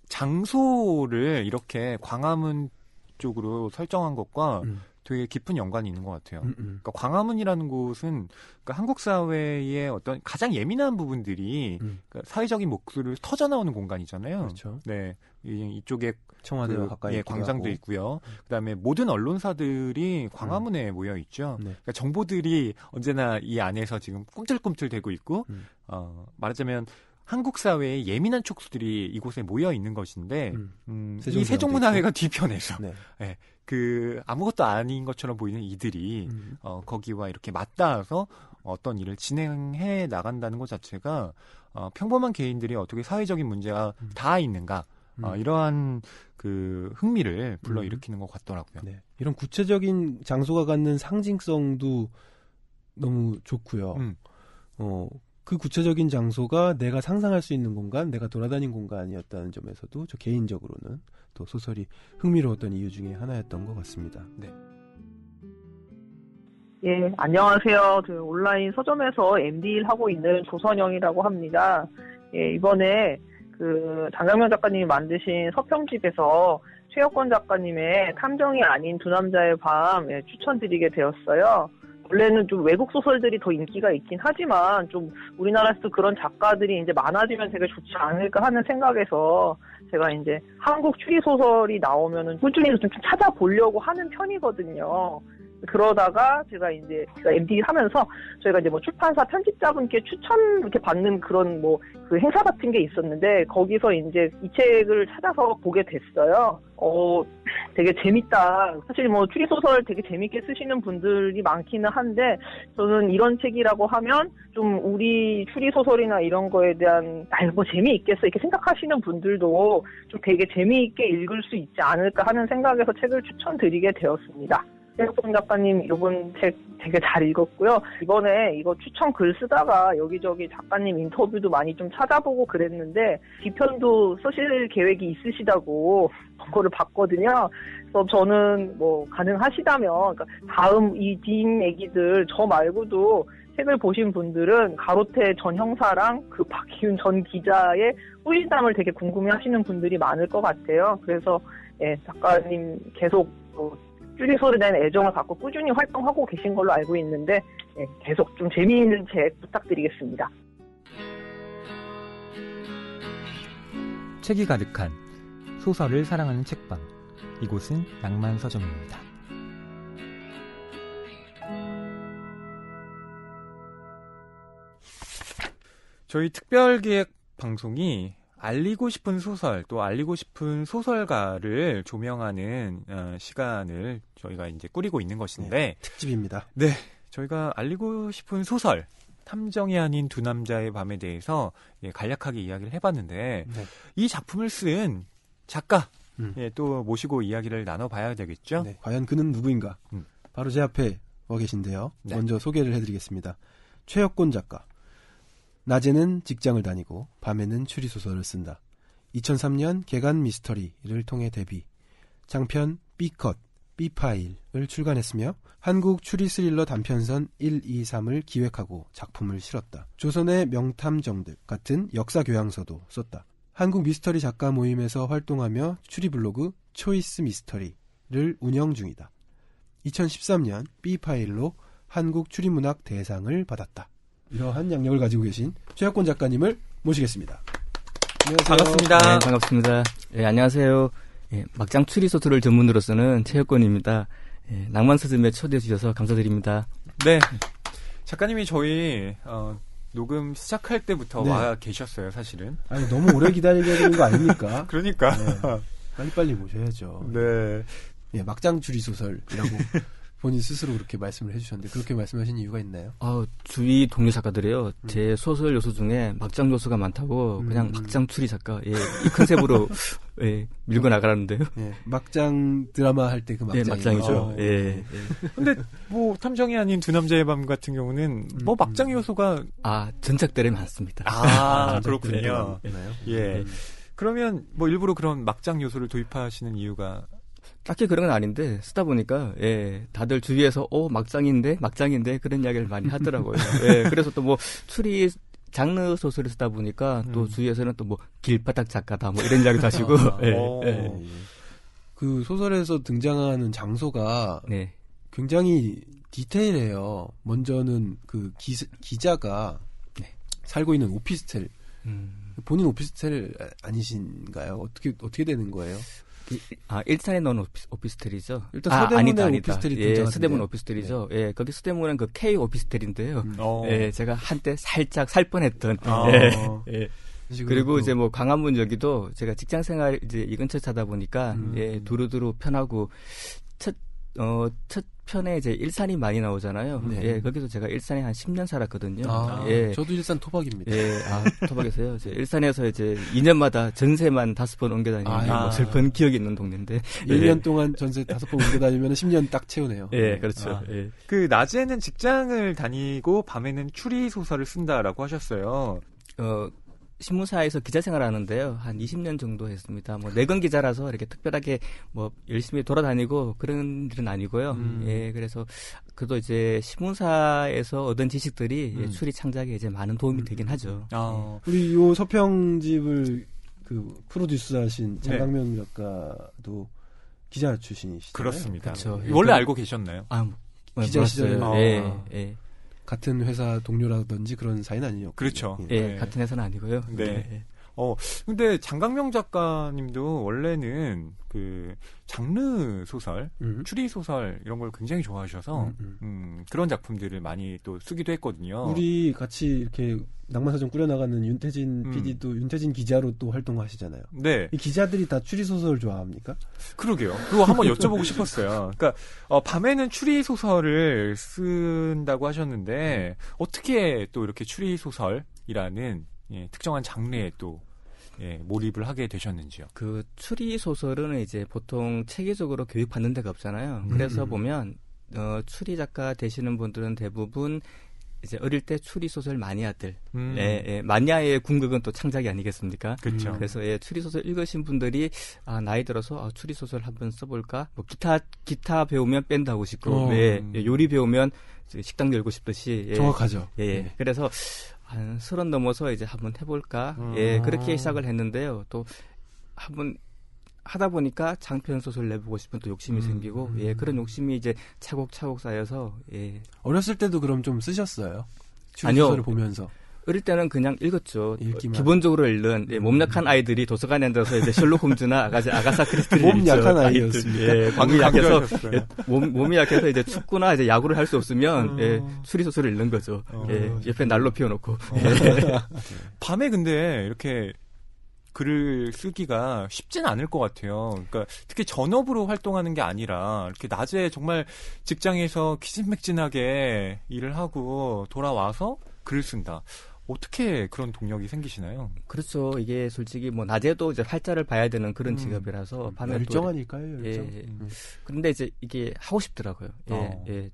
장소를 이렇게 광화문 쪽으로 설정한 것과 되게 깊은 연관이 있는 것 같아요. 그러니까 광화문이라는 곳은 그러니까 한국 사회의 어떤 가장 예민한 부분들이 그러니까 사회적인 목소리를 터져 나오는 공간이잖아요. 그렇죠. 네, 이쪽에 청와대와 가까이 광장도 하고. 있고요. 그다음에 모든 언론사들이 광화문에 모여 있죠. 네. 그러니까 정보들이 언제나 이 안에서 지금 꿈틀꿈틀대고 있고 말하자면 한국 사회의 예민한 촉수들이 이곳에 모여 있는 것인데 이 세종문화회가 뒤편에서 네. 네, 그 아무것도 아닌 것처럼 보이는 이들이 거기와 이렇게 맞닿아서 어떤 일을 진행해 나간다는 것 자체가 평범한 개인들이 어떻게 사회적인 문제가 닿아 있는가 이러한 그 흥미를 불러일으키는 것 같더라고요. 네. 이런 구체적인 장소가 갖는 상징성도 너무 좋고요. 그 구체적인 장소가 내가 상상할 수 있는 공간, 내가 돌아다닌 공간이었다는 점에서도 저 개인적으로는 또 소설이 흥미로웠던 이유 중에 하나였던 것 같습니다. 네. 예, 안녕하세요. 온라인 서점에서 MD를 하고 있는 조선영이라고 합니다. 예, 이번에 장강명 작가님이 만드신 서평집에서 최혁권 작가님의 탐정이 아닌 두 남자의 밤 추천드리게 되었어요. 원래는 좀 외국 소설들이 더 인기가 있긴 하지만 좀 우리나라에서도 그런 작가들이 이제 많아지면 되게 좋지 않을까 하는 생각에서 제가 이제 한국 추리소설이 나오면은 꾸준히 좀 찾아보려고 하는 편이거든요. 그러다가 제가 MD 하면서 저희가 이제 뭐 출판사 편집자분께 추천 이렇게 받는 그런 그 행사 같은 게 있었는데 거기서 이제 이 책을 찾아서 보게 됐어요. 되게 재밌다. 사실 추리소설 되게 재밌게 쓰시는 분들이 많기는 한데 저는 이런 책이라고 하면 좀 우리 추리소설이나 이런 거에 대한 재미있겠어 이렇게 생각하시는 분들도 좀 되게 재미있게 읽을 수 있지 않을까 하는 생각에서 책을 추천드리게 되었습니다. 최혁권 작가님 이번 책 되게 잘 읽었고요. 이번에 이거 추천 글 쓰다가 여기저기 작가님 인터뷰도 많이 좀 찾아보고 그랬는데 뒤편도 쓰실 계획이 있으시다고 그거를 봤거든요. 그래서 저는 가능하시다면 그러니까 다음 이 뒷 얘기들 저 말고도 책을 보신 분들은 가로태 전 형사랑 박희윤 전 기자의 후일담을 되게 궁금해하시는 분들이 많을 것 같아요. 그래서 작가님 계속 추리소설에 대한 애정을 갖고 꾸준히 활동하고 계신 걸로 알고 있는데 계속 좀 재미있는 책 부탁드리겠습니다. 책이 가득한 소설을 사랑하는 책방. 이곳은 낭만 서점입니다. 저희 특별기획 방송이 알리고 싶은 소설, 또 알리고 싶은 소설가를 조명하는 시간을 저희가 이제 꾸리고 있는 것인데 네, 특집입니다. 네, 저희가 알리고 싶은 소설 탐정이 아닌 두 남자의 밤에 대해서 간략하게 이야기를 해봤는데 네. 이 작품을 쓴 작가 또 모시고 이야기를 나눠봐야 되겠죠? 네, 과연 그는 누구인가? 바로 제 앞에 와 계신데요. 네. 먼저 소개를 해드리겠습니다. 최혁권 작가. 낮에는 직장을 다니고 밤에는 추리소설을 쓴다. 2003년 개간 미스터리를 통해 데뷔. 장편 B컷, B파일을 출간했으며 한국 추리 스릴러 단편선 1, 2, 3을 기획하고 작품을 실었다. 조선의 명탐정들 같은 역사 교양서도 썼다. 한국 미스터리 작가 모임에서 활동하며 추리 블로그 초이스 미스터리를 운영 중이다. 2013년 B파일로 한국 추리문학 대상을 받았다. 이러한 양력을 가지고 계신 최혁권 작가님을 모시겠습니다. 안녕하세요. 반갑습니다. 네, 반갑습니다. 네, 안녕하세요. 막장 추리소설을 전문으로 쓰는 최혁권입니다. 낭만 서점에 초대해 주셔서 감사드립니다. 네, 작가님이 저희 녹음 시작할 때부터 네. 와 계셨어요, 사실은. 아니, 너무 오래 기다리게 되는 거 아닙니까? 그러니까. 네, 빨리빨리 모셔야죠. 네. 네, 막장 추리소설이라고 본인 스스로 그렇게 말씀을 해주셨는데 그렇게 말씀하신 이유가 있나요? 주위 동료 작가들이요. 제 소설 요소 중에 막장 요소가 많다고 그냥 막장 추리 작가 이 컨셉으로 밀고 나가라는데요. 네, 막장 드라마 할 때 그 막장. 네, 막장이죠. 근데 탐정이 아닌 두 남자의 밤 같은 경우는 막장 요소가 전작들이 많습니다. 그렇군요. 예. 그러면 일부러 그런 막장 요소를 도입하시는 이유가 딱히 그런 건 아닌데 쓰다 보니까 다들 주위에서 막장인데 그런 이야기를 많이 하더라고요. 그래서 또 추리 장르 소설을 쓰다 보니까 또 주위에서는 또 길바닥 작가다 이런 이야기도 하시고. 그 소설에서 등장하는 장소가 굉장히 디테일해요. 먼저는 그 기자가 살고 있는 오피스텔. 본인 오피스텔 아니신가요? 어떻게 되는 거예요? 일산에 넣은 오피스텔이죠. 일단 서대문에 오피스텔이 등장하는데. 서대문 오피스텔이죠. 거기 서대문은 그 K 오피스텔인데요. 제가 한때 살짝 살 뻔했던. 그리고 이제 광화문 여기도 제가 직장 생활 이제 이 근처에 사다 보니까 두루두루 편하고 첫 편에 이제 일산이 많이 나오잖아요. 네. 예, 거기서 제가 일산에 한 10년 살았거든요. 아, 예. 저도 일산 토박입니다. 예, 토박에서요. 이제 일산에서 이제 2년마다 전세만 5번 옮겨 다니는 아, 뭐 슬픈 기억이 있는 동네인데. 1년 동안 전세 5번 옮겨 다니면 10년 딱 채우네요. 예, 그렇죠. 아. 예. 그 낮에는 직장을 다니고 밤에는 추리 소설을 쓴다라고 하셨어요. 신문사에서 기자 생활하는데요. 한 20년 정도 했습니다. 뭐 내건 기자라서 이렇게 특별하게 뭐 열심히 돌아다니고 그런 일은 아니고요. 예, 그래서 그래도 이제 신문사에서 얻은 지식들이 예, 추리 창작에 이제 많은 도움이 되긴 하죠. 우리 요 서평집을 그 프로듀스하신 장강명 작가도 기자 출신이시죠? 그렇습니다. 그렇죠. 원래 알고 계셨나요? 기자 시절에 예. 같은 회사 동료라든지 그런 사이는 아니었고. 그렇죠. 예, 같은 회사는 아니고요. 네. 예. 근데 장강명 작가님도 원래는 그 장르 소설, 추리 소설 이런 걸 굉장히 좋아하셔서 그런 작품들을 많이 또 쓰기도 했거든요. 우리 같이 이렇게 낭만사전 꾸려나가는 윤태진 PD도 윤태진 기자로 또 활동하시잖아요. 네. 이 기자들이 다 추리 소설 좋아합니까? 그러게요. 그거 한번 여쭤보고 싶었어요. 그러니까 밤에는 추리 소설을 쓴다고 하셨는데 어떻게 또 이렇게 추리 소설이라는 특정한 장르에 또 몰입을 하게 되셨는지요? 그 추리 소설은 이제 보통 체계적으로 교육받는 데가 없잖아요. 그래서 보면 추리 작가 되시는 분들은 대부분 이제 어릴 때 추리 소설 마니아들, 마니아의 궁극은 또 창작이 아니겠습니까? 그렇죠. 그래서 추리 소설 읽으신 분들이 나이 들어서 추리 소설 한번 써볼까? 뭐 기타 배우면 밴드 하고 싶고, 요리 배우면 식당 열고 싶듯이 정확하죠. 그래서 한 30 넘어서 이제 한번 해볼까? 그렇게 시작을 했는데요. 또 한번 하다 보니까 장편 소설 내보고 싶은 또 욕심이 생기고, 그런 욕심이 이제 차곡차곡 쌓여서, 어렸을 때도 그럼 좀 쓰셨어요? 아니요. 소설을 보면서. 어릴 때는 그냥 읽었죠. 읽기만. 기본적으로 읽는 몸 약한 아이들이 도서관에 앉아서 이제 셜록 홈즈나 아가사 크리스티를 몸 약한 아이였습니까? 몸이 약해서 몸이 약해서 이제 축구나 이제 야구를 할 수 없으면 추리 소설을 읽는 거죠. 옆에 난로 피워놓고. 밤에 근데 이렇게 글을 쓰기가 쉽진 않을 것 같아요. 그러니까 특히 전업으로 활동하는 게 아니라 이렇게 낮에 정말 직장에서 기진맥진하게 일을 하고 돌아와서 글을 쓴다. 어떻게 그런 동력이 생기시나요? 그렇죠. 이게 솔직히 뭐 낮에도 이제 활자를 봐야 되는 그런 직업이라서 밤에 열정하니까요. 열정. 그런데 이제 이게 하고 싶더라고요.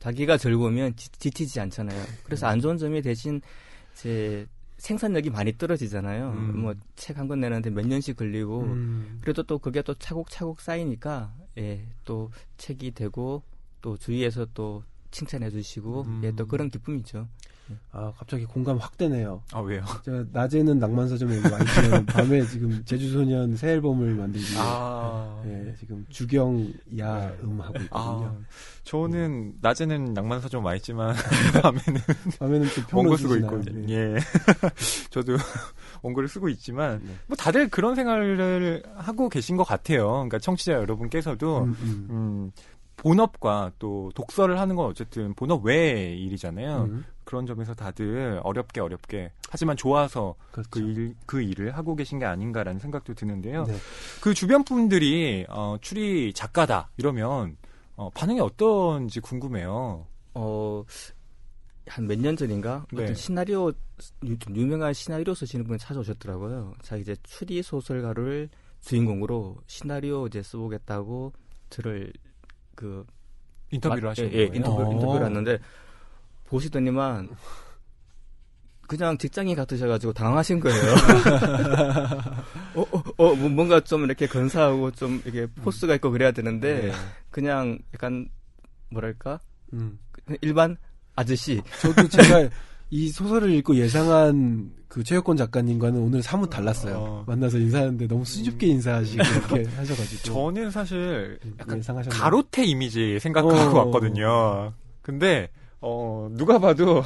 자기가 즐거우면 지치지 않잖아요. 그래서 안 좋은 점이 대신 이제 생산력이 많이 떨어지잖아요. 뭐 책 한 권 내는데 몇 년씩 걸리고 그래도 또 그게 또 차곡차곡 쌓이니까 또 책이 되고 또 주위에서 또 칭찬해 주시고 또 그런 기쁨이죠. 갑자기 공감 확 되네요. 왜요? 제가 낮에는 낭만서점에 많이 있지만 밤에 지금 제주소년 새 앨범을 만들기 위해 지금 주경야음 하고 있거든요. 저는 낮에는 낭만서점 와 있지만 밤에는 또 원고 쓰고 있거든요. 저도 원고를 쓰고 있지만 뭐 다들 그런 생활을 하고 계신 것 같아요. 그러니까 청취자 여러분께서도 본업과 또 독서를 하는 건 어쨌든 본업 외의 일이잖아요. 그런 점에서 다들 어렵게 하지만 좋아서 그렇죠. 그 일을 하고 계신 게 아닌가라는 생각도 드는데요. 그 주변 분들이 추리 작가다 이러면 반응이 어떤지 궁금해요. 한 몇 년 전인가 어떤 시나리오 좀 유명한 시나리오 쓰시는 분이 찾아오셨더라고요. 자기 이제 추리 소설가를 주인공으로 시나리오 이제 써보겠다고 저를 인터뷰를 하신 거예요? 인터뷰를 했는데 보시더니만 그냥 직장인 같으셔가지고 당황하신 거예요. 뭔가 좀 이렇게 근사하고 좀 이렇게 포스가 있고 그래야 되는데 그냥 약간 뭐랄까 일반 아저씨. 저도 제가 이 소설을 읽고 예상한 그 최혁권 작가님과는 오늘 사뭇 달랐어요. 만나서 인사하는데 너무 수줍게 인사하시고 이렇게 하셔가지고. 저는 사실 약간 가로태 이미지 생각하고 왔거든요. 근데 누가 봐도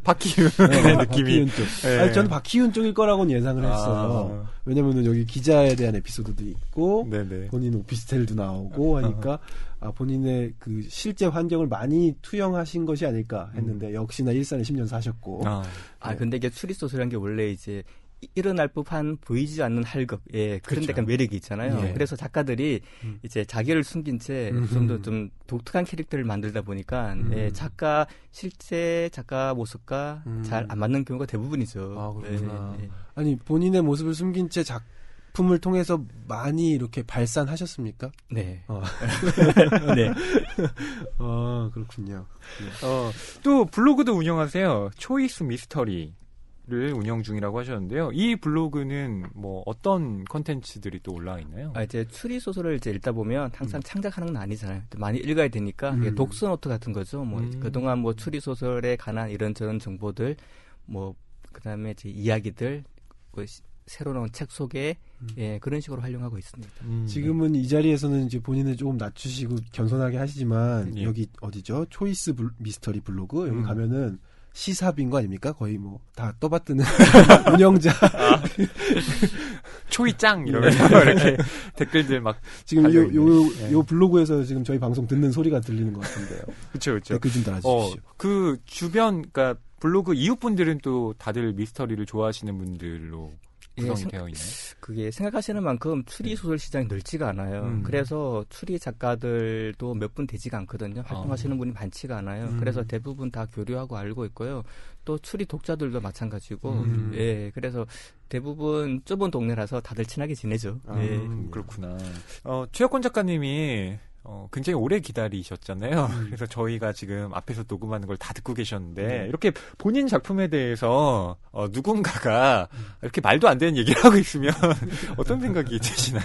박희윤의 느낌이. 박희윤 쪽. 저는 박희윤 쪽일 거라고는 예상을 했어요. 왜냐면은 여기 기자에 대한 에피소드도 있고, 본인 오피스텔도 나오고 하니까, 본인의 그 실제 환경을 많이 투영하신 것이 아닐까 했는데, 역시나 일산에 10년 사셨고. 근데 이게 추리소설이란 게 원래 이제 일어날 법한 보이지 않는 할극, 예, 그런 그렇죠. 약간 매력이 있잖아요. 예. 그래서 작가들이 이제 자기를 숨긴 채 좀 더 좀 독특한 캐릭터를 만들다 보니까 예, 실제 작가 모습과 잘 안 맞는 경우가 대부분이죠. 아, 그렇구나. 예, 예. 아니, 본인의 모습을 숨긴 채 작품을 통해서 많이 이렇게 발산하셨습니까? 네. 네. 그렇군요. 또 블로그도 운영하세요. 초이스 미스터리를 운영 중이라고 하셨는데요. 이 블로그는 뭐 어떤 컨텐츠들이 또 올라와 있나요? 이제 추리 소설을 이제 읽다 보면 항상 창작하는 건 아니잖아요. 많이 읽어야 되니까 이게 독서 노트 같은 거죠. 뭐 그동안 뭐 추리 소설에 관한 이런저런 정보들, 뭐 그다음에 이제 이야기들, 뭐 새로 나온 책 소개, 예, 그런 식으로 활용하고 있습니다. 지금은 이 자리에서는 이제 본인을 조금 낮추시고 겸손하게 하시지만 예. 여기 어디죠? 초이스 미스터리 블로그 여기 가면은 시사빈 거 아닙니까? 거의 뭐 다 떠받드는 운영자 초이짱 이러면서 이렇게 댓글들 막 지금 달려있네. 요 블로그에서 지금 저희 방송 듣는 소리가 들리는 것 같은데요. 그렇죠. 댓글 좀 달아주십시오. 그 주변 그러니까 블로그 이웃분들은 또 다들 미스터리를 좋아하시는 분들로 구성이 되어 있나요? 그게 생각하시는 만큼 추리 소설 시장이 넓지가 않아요. 그래서 추리 작가들도 몇 분 되지가 않거든요. 활동하시는 분이 많지가 않아요. 그래서 대부분 다 교류하고 알고 있고요. 또 추리 독자들도 마찬가지고, 예, 그래서 대부분 좁은 동네라서 다들 친하게 지내죠. 예. 그렇구나. 최혁권 작가님이 굉장히 오래 기다리셨잖아요. 그래서 저희가 지금 앞에서 녹음하는 걸 다 듣고 계셨는데 이렇게 본인 작품에 대해서 누군가가 이렇게 말도 안 되는 얘기를 하고 있으면 어떤 생각이 드시나요?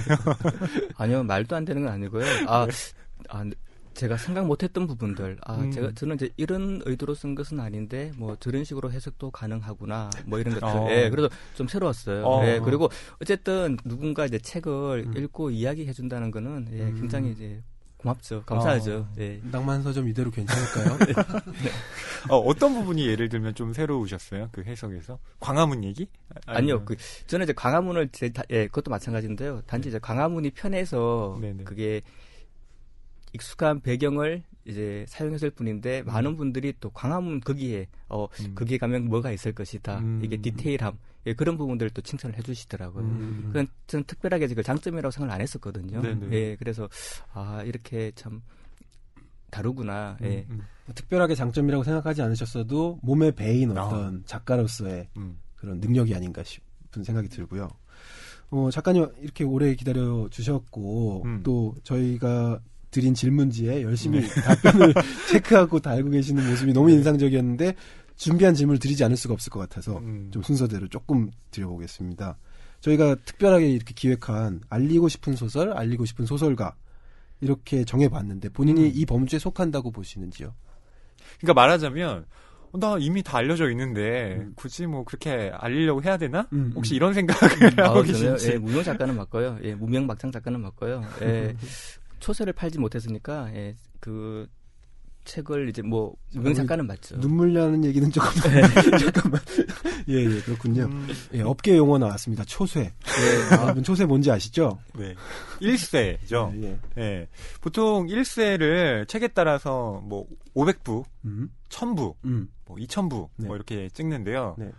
아니요, 말도 안 되는 건 아니고요. 제가 생각 못했던 부분들, 저는 이제 이런 의도로 쓴 것은 아닌데, 뭐 저런 식으로 해석도 가능하구나, 뭐 이런 것들. 예, 그래서 좀 새로웠어요. 예, 그리고 어쨌든 누군가 이제 책을 읽고 이야기해준다는 거는 예, 굉장히 이제 고맙죠, 감사하죠. 예. 낭만 서점 이대로 괜찮을까요? 어떤 부분이 예를 들면 좀 새로우셨어요? 그 해석에서 광화문 얘기? 아니요, 저는 이제 광화문을 예, 그것도 마찬가지인데요. 단지 이제 광화문이 편해서 네네. 그게 익숙한 배경을 이제 사용했을 뿐인데 많은 분들이 또 광화문 거기에 거기에 가면 뭐가 있을 것이다. 이게 디테일함, 예, 그런 부분들을 또 칭찬을 해주시더라고요. 그건 저는 특별하게 그 장점이라고 생각을 안 했었거든요. 예, 그래서 이렇게 참 다르구나. 예. 특별하게 장점이라고 생각하지 않으셨어도 몸에 배인 어떤 작가로서의 그런 능력이 아닌가 싶은 생각이 들고요. 작가님 이렇게 오래 기다려 주셨고 또 저희가 드린 질문지에 열심히 답변을 체크하고 달고 계시는 모습이 너무 인상적이었는데 준비한 질문을 드리지 않을 수가 없을 것 같아서 좀 순서대로 조금 드려보겠습니다. 저희가 특별하게 이렇게 기획한 알리고 싶은 소설, 알리고 싶은 소설가 이렇게 정해봤는데 본인이 이 범주에 속한다고 보시는지요? 그러니까 말하자면 나 이미 다 알려져 있는데 굳이 뭐 그렇게 알리려고 해야 되나? 혹시 이런 생각을 하고 계신지? 예, 무명 작가는 맞고요. 예, 무명 막장 작가는 맞고요. 예, 초세를 팔지 못했으니까 예, 그 책을 이제 뭐 무명 작가는 맞죠. 눈물 나는 얘기는 조금 잠깐만. 예, 그렇군요. 예, 업계 용어 나왔습니다. 초세. 예, 여러분 초세 뭔지 아시죠? 네. 1쇄죠. 예. 보통 1쇄를 책에 따라서 뭐 500부, 1000부, 뭐 2000부 뭐 이렇게 찍는데요. 네.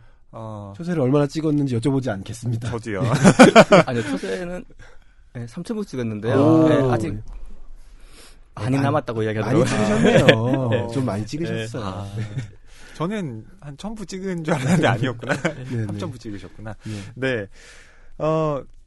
초세를 얼마나 찍었는지 여쭤보지 않겠습니다. 저도요. 아니요, 초세는 3,000부 찍었는데요. 네, 아직 많이 남았다고 이야기하더라고요. 많이 찍으셨네요. 네. 좀 많이 찍으셨어요. 네. 저는 한 1000부 찍은 줄 알았는데 아니었구나. 3,000부 찍으셨구나. 네.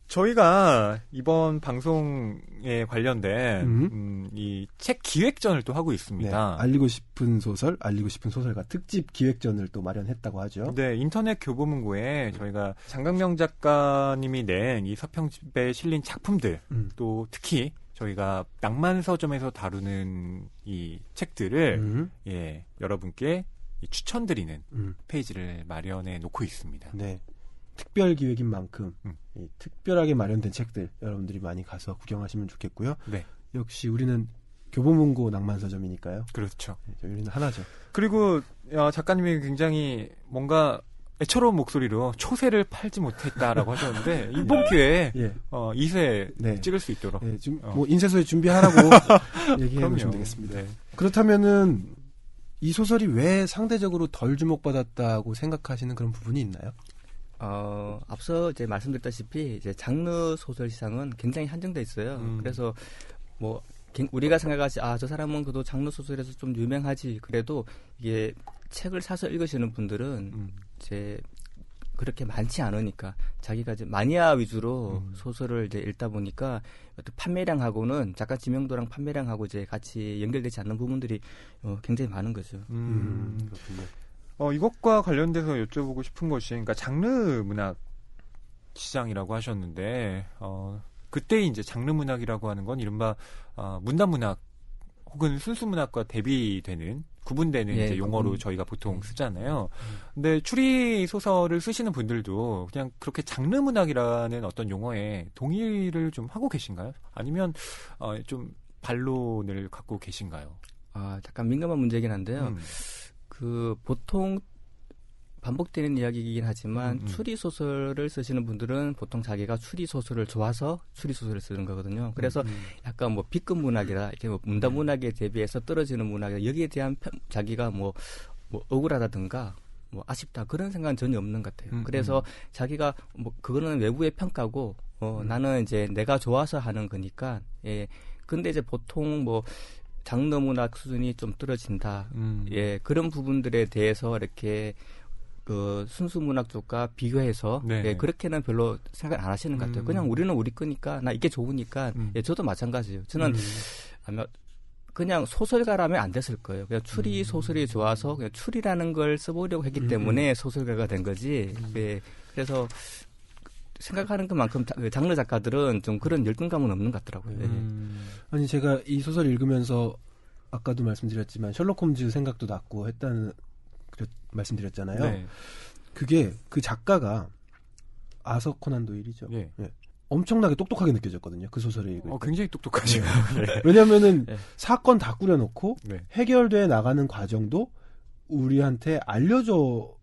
저희가 이번 방송에 관련된 이 책 기획전을 또 하고 있습니다. 네, 알리고 싶은 소설, 알리고 싶은 소설가 특집 기획전을 또 마련했다고 하죠. 네, 인터넷 교보문고에 저희가 장강명 작가님이 낸 이 서평집에 실린 작품들, 또 특히 저희가 낭만 서점에서 다루는 이 책들을 예, 여러분께 추천드리는 페이지를 마련해 놓고 있습니다. 네. 특별 기획인 만큼 이 특별하게 마련된 책들 여러분들이 많이 가서 구경하시면 좋겠고요. 네. 역시 우리는 교보문고 낭만서점이니까요. 그렇죠. 네, 저희는 하나죠. 그리고 작가님이 굉장히 뭔가 애처로운 목소리로 초세를 팔지 못했다라고 하셨는데 이번 기회에 2쇄 찍을 수 있도록 뭐 인쇄소에 준비하라고 얘기해 보시면 되겠습니다. 네. 그렇다면은 이 소설이 왜 상대적으로 덜 주목받았다고 생각하시는 그런 부분이 있나요? 앞서 이제 말씀드렸다시피 이제 장르 소설 시장은 굉장히 한정돼 있어요. 그래서 뭐 우리가 생각하지 저 사람은 그래도 장르 소설에서 좀 유명하지 그래도 이게 책을 사서 읽으시는 분들은 이제 그렇게 많지 않으니까 자기가 이제 마니아 위주로 소설을 이제 읽다 보니까 판매량하고는 작가 지명도랑 판매량하고 이제 같이 연결되지 않는 부분들이 굉장히 많은 거죠. 그렇군요. 이것과 관련돼서 여쭤보고 싶은 것이, 그러니까 장르 문학 시장이라고 하셨는데, 그때 이제 장르 문학이라고 하는 건 이른바 문단 문학 혹은 순수 문학과 대비되는 구분되는 이제 용어로 저희가 보통 쓰잖아요. 근데 추리 소설을 쓰시는 분들도 그냥 그렇게 장르 문학이라는 어떤 용어에 동의를 좀 하고 계신가요? 아니면 좀 반론을 갖고 계신가요? 잠깐 민감한 문제이긴 한데요. 그 보통 반복되는 이야기이긴 하지만 추리 소설을 쓰시는 분들은 보통 자기가 추리 소설을 좋아서 추리 소설을 쓰는 거거든요. 그래서 약간 뭐 B급 문학이라 이렇게 뭐 문단 문학에 대비해서 떨어지는 문학이라 여기에 대한 자기가 뭐 억울하다든가 뭐 아쉽다 그런 생각은 전혀 없는 것 같아요. 그래서 자기가 뭐 그거는 외부의 평가고 나는 이제 내가 좋아서 하는 거니까. 근데 이제 보통 뭐 장르 문학 수준이 좀 떨어진다. 그런 부분들에 대해서 이렇게 그 순수 문학 쪽과 비교해서 그렇게는 별로 생각 안 하시는 것 같아요. 그냥 우리는 우리 거니까 나 이게 좋으니까 저도 마찬가지예요. 저는 아마 그냥 소설가라면 안 됐을 거예요. 그냥 추리 소설이 좋아서 그냥 추리라는 걸 써보려고 했기 때문에 소설가가 된 거지. 그래서 생각하는 것만큼 장르 작가들은 좀 그런 열등감은 없는 것 같더라고요. 아니 제가 이 소설 읽으면서 아까도 말씀드렸지만 셜록 홈즈 생각도 났고 했다는 말씀드렸잖아요. 네. 그게 그 작가가 아서 코난 도일이죠. 엄청나게 똑똑하게 느껴졌거든요. 그 소설을 읽을 때. 굉장히 똑똑하죠. 왜냐하면은 사건 다 꾸려놓고 해결돼 나가는 과정도 우리한테 알려줘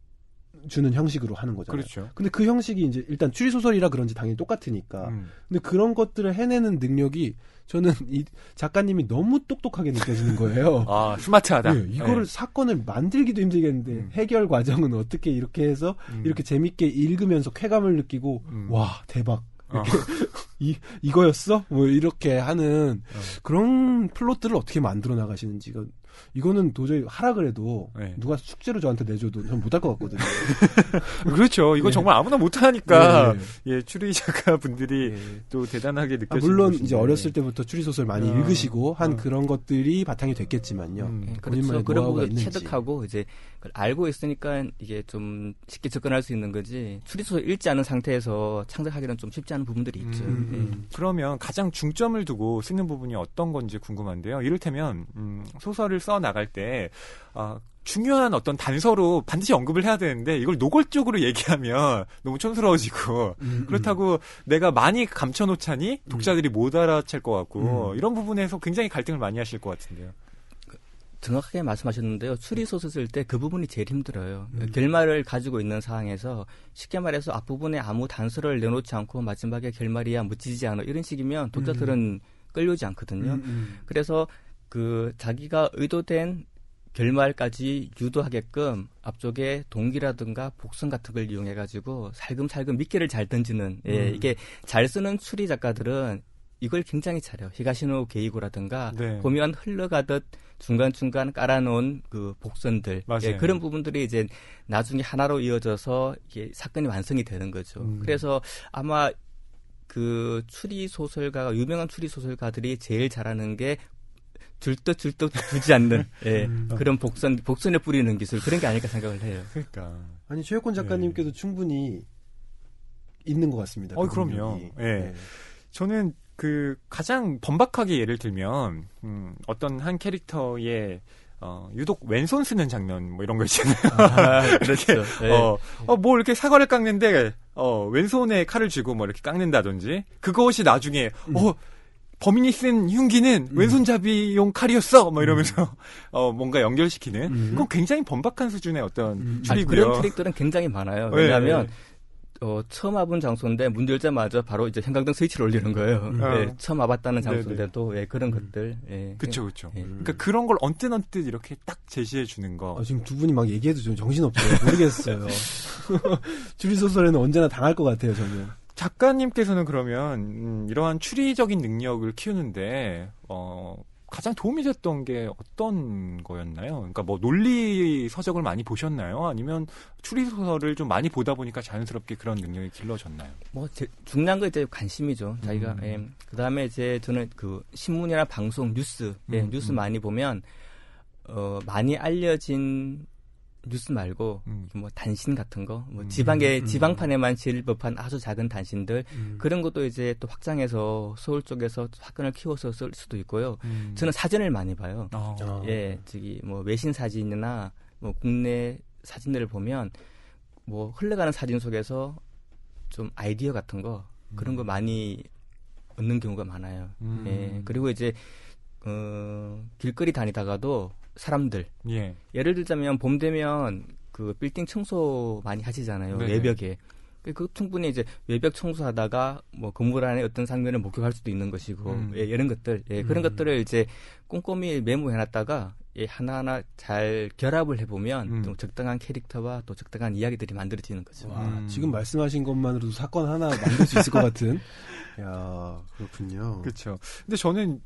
주는 형식으로 하는 거잖아요. 그렇죠. 근데 그 형식이 이제 일단 추리 소설이라 그런지 당연히 똑같으니까. 근데 그런 것들을 해내는 능력이 저는 이 작가님이 너무 똑똑하게 느껴지는 거예요. 스마트하다. 이거를 사건을 만들기도 힘들겠는데 해결 과정은 어떻게 이렇게 해서 이렇게 재밌게 읽으면서 쾌감을 느끼고 와 대박. 이렇게 이거였어? 뭐 이렇게 하는 그런 플롯들을 어떻게 만들어 나가시는지가 이거는 도저히 하라 그래도 누가 숙제로 저한테 내줘도 전 못할 것 같거든요. 그렇죠. 이거 정말 아무나 못하니까 추리 작가 분들이 또 대단하게 느껴지는 물론 것인데. 이제 어렸을 때부터 추리 소설 많이 읽으시고 한 그런 것들이 바탕이 됐겠지만요. 그렇죠. 그런 부분을 체득하고 이제 그걸 알고 있으니까 이게 좀 쉽게 접근할 수 있는 거지. 추리 소설 읽지 않은 상태에서 창작하기는 좀 쉽지 않은 부분들이 있죠. 그러면 가장 중점을 두고 쓰는 부분이 어떤 건지 궁금한데요. 이를테면 소설을 써 나갈 때 중요한 어떤 단서로 반드시 언급을 해야 되는데 이걸 노골적으로 얘기하면 너무 촌스러워지고 그렇다고 내가 많이 감춰놓자니 독자들이 못 알아챌 것 같고 이런 부분에서 굉장히 갈등을 많이 하실 것 같은데요. 정확하게 말씀하셨는데요. 추리 소설 쓸 때 그 부분이 제일 힘들어요. 결말을 가지고 있는 상황에서 쉽게 말해서 앞부분에 아무 단서를 내놓지 않고 마지막에 결말이야 묻히지 않아 이런 식이면 독자들은 끌려오지 않거든요. 그래서 그 자기가 의도된 결말까지 유도하게끔 앞쪽에 동기라든가 복선 같은 걸 이용해가지고 살금살금 미끼를 잘 던지는 이게 잘 쓰는 추리 작가들은 이걸 굉장히 잘해요. 히가시노 게이고라든가 보면 흘러가듯 중간중간 깔아놓은 그 복선들 그런 부분들이 이제 나중에 하나로 이어져서 이게 사건이 완성이 되는 거죠. 그래서 아마 그 추리 소설가가 유명한 추리 소설가들이 제일 잘하는 게 줄듯 두지 않는 그런 복선에 뿌리는 기술 그런 게 아닐까 생각을 해요. 그러니까 아니 최혁권 작가님께도 충분히 있는 것 같습니다. 그럼요. 저는 그 가장 번박하게 예를 들면 어떤 한 캐릭터의 유독 왼손 쓰는 장면 뭐 이런 거 있잖아요. 그렇죠. 뭐 이렇게 사과를 깎는데 왼손에 칼을 쥐고 뭐 이렇게 깎는다든지 그것이 나중에 범인이 쓴 흉기는 왼손잡이용 칼이었어. 뭐 이러면서 뭔가 연결시키는 그건 굉장히 번박한 수준의 어떤 추리고요. 그런 트릭들은 굉장히 많아요. 왜냐하면 처음 와본 장소인데 문 열자마자 바로 이제 형광등 스위치를 올리는 거예요. 예, 처음 와봤다는 장소인데도 예, 그런 것들. 예, 그렇죠, 그렇죠. 예. 그러니까 그런 걸 언뜻 이렇게 딱 제시해 주는 거. 지금 두 분이 막 얘기해도 좀 정신없어요. 모르겠어요. 추리소설에는 언제나 당할 것 같아요, 저는. 작가님께서는 그러면 이러한 추리적인 능력을 키우는데 가장 도움이 됐던 게 어떤 거였나요? 그러니까 뭐 논리 서적을 많이 보셨나요? 아니면 추리 소설을 좀 많이 보다 보니까 자연스럽게 그런 능력이 길러졌나요? 뭐 중요한 거 이제 관심이죠. 자기가. 예. 그다음에 이제 저는 그 신문이나 방송, 뉴스, 뉴스 많이 보면 많이 알려진 뉴스 말고 뭐 단신 같은 거, 뭐 지방판에만 실릴 법한 아주 작은 단신들 그런 것도 이제 또 확장해서 서울 쪽에서 사건을 키워서 쓸 수도 있고요. 저는 사진을 많이 봐요. 예, 저기 뭐 외신 사진이나 뭐 국내 사진들을 보면 뭐 흘러가는 사진 속에서 좀 아이디어 같은 거 그런 거 많이 얻는 경우가 많아요. 예, 그리고 이제 길거리 다니다가도 사람들. 예. 예를 들자면 봄 되면 그 빌딩 청소 많이 하시잖아요. 네네. 외벽에. 그 충분히 이제 외벽 청소하다가 뭐 건물 안에 어떤 장면을 목격할 수도 있는 것이고 예, 이런 것들 그런 것들을 이제 꼼꼼히 메모해놨다가 하나하나 잘 결합을 해보면 좀 적당한 캐릭터와 또 적당한 이야기들이 만들어지는 거죠. 와, 지금 말씀하신 것만으로도 사건 하나 만들 수 있을 것 같은. 야, 그렇군요. 그렇죠. 근데 저는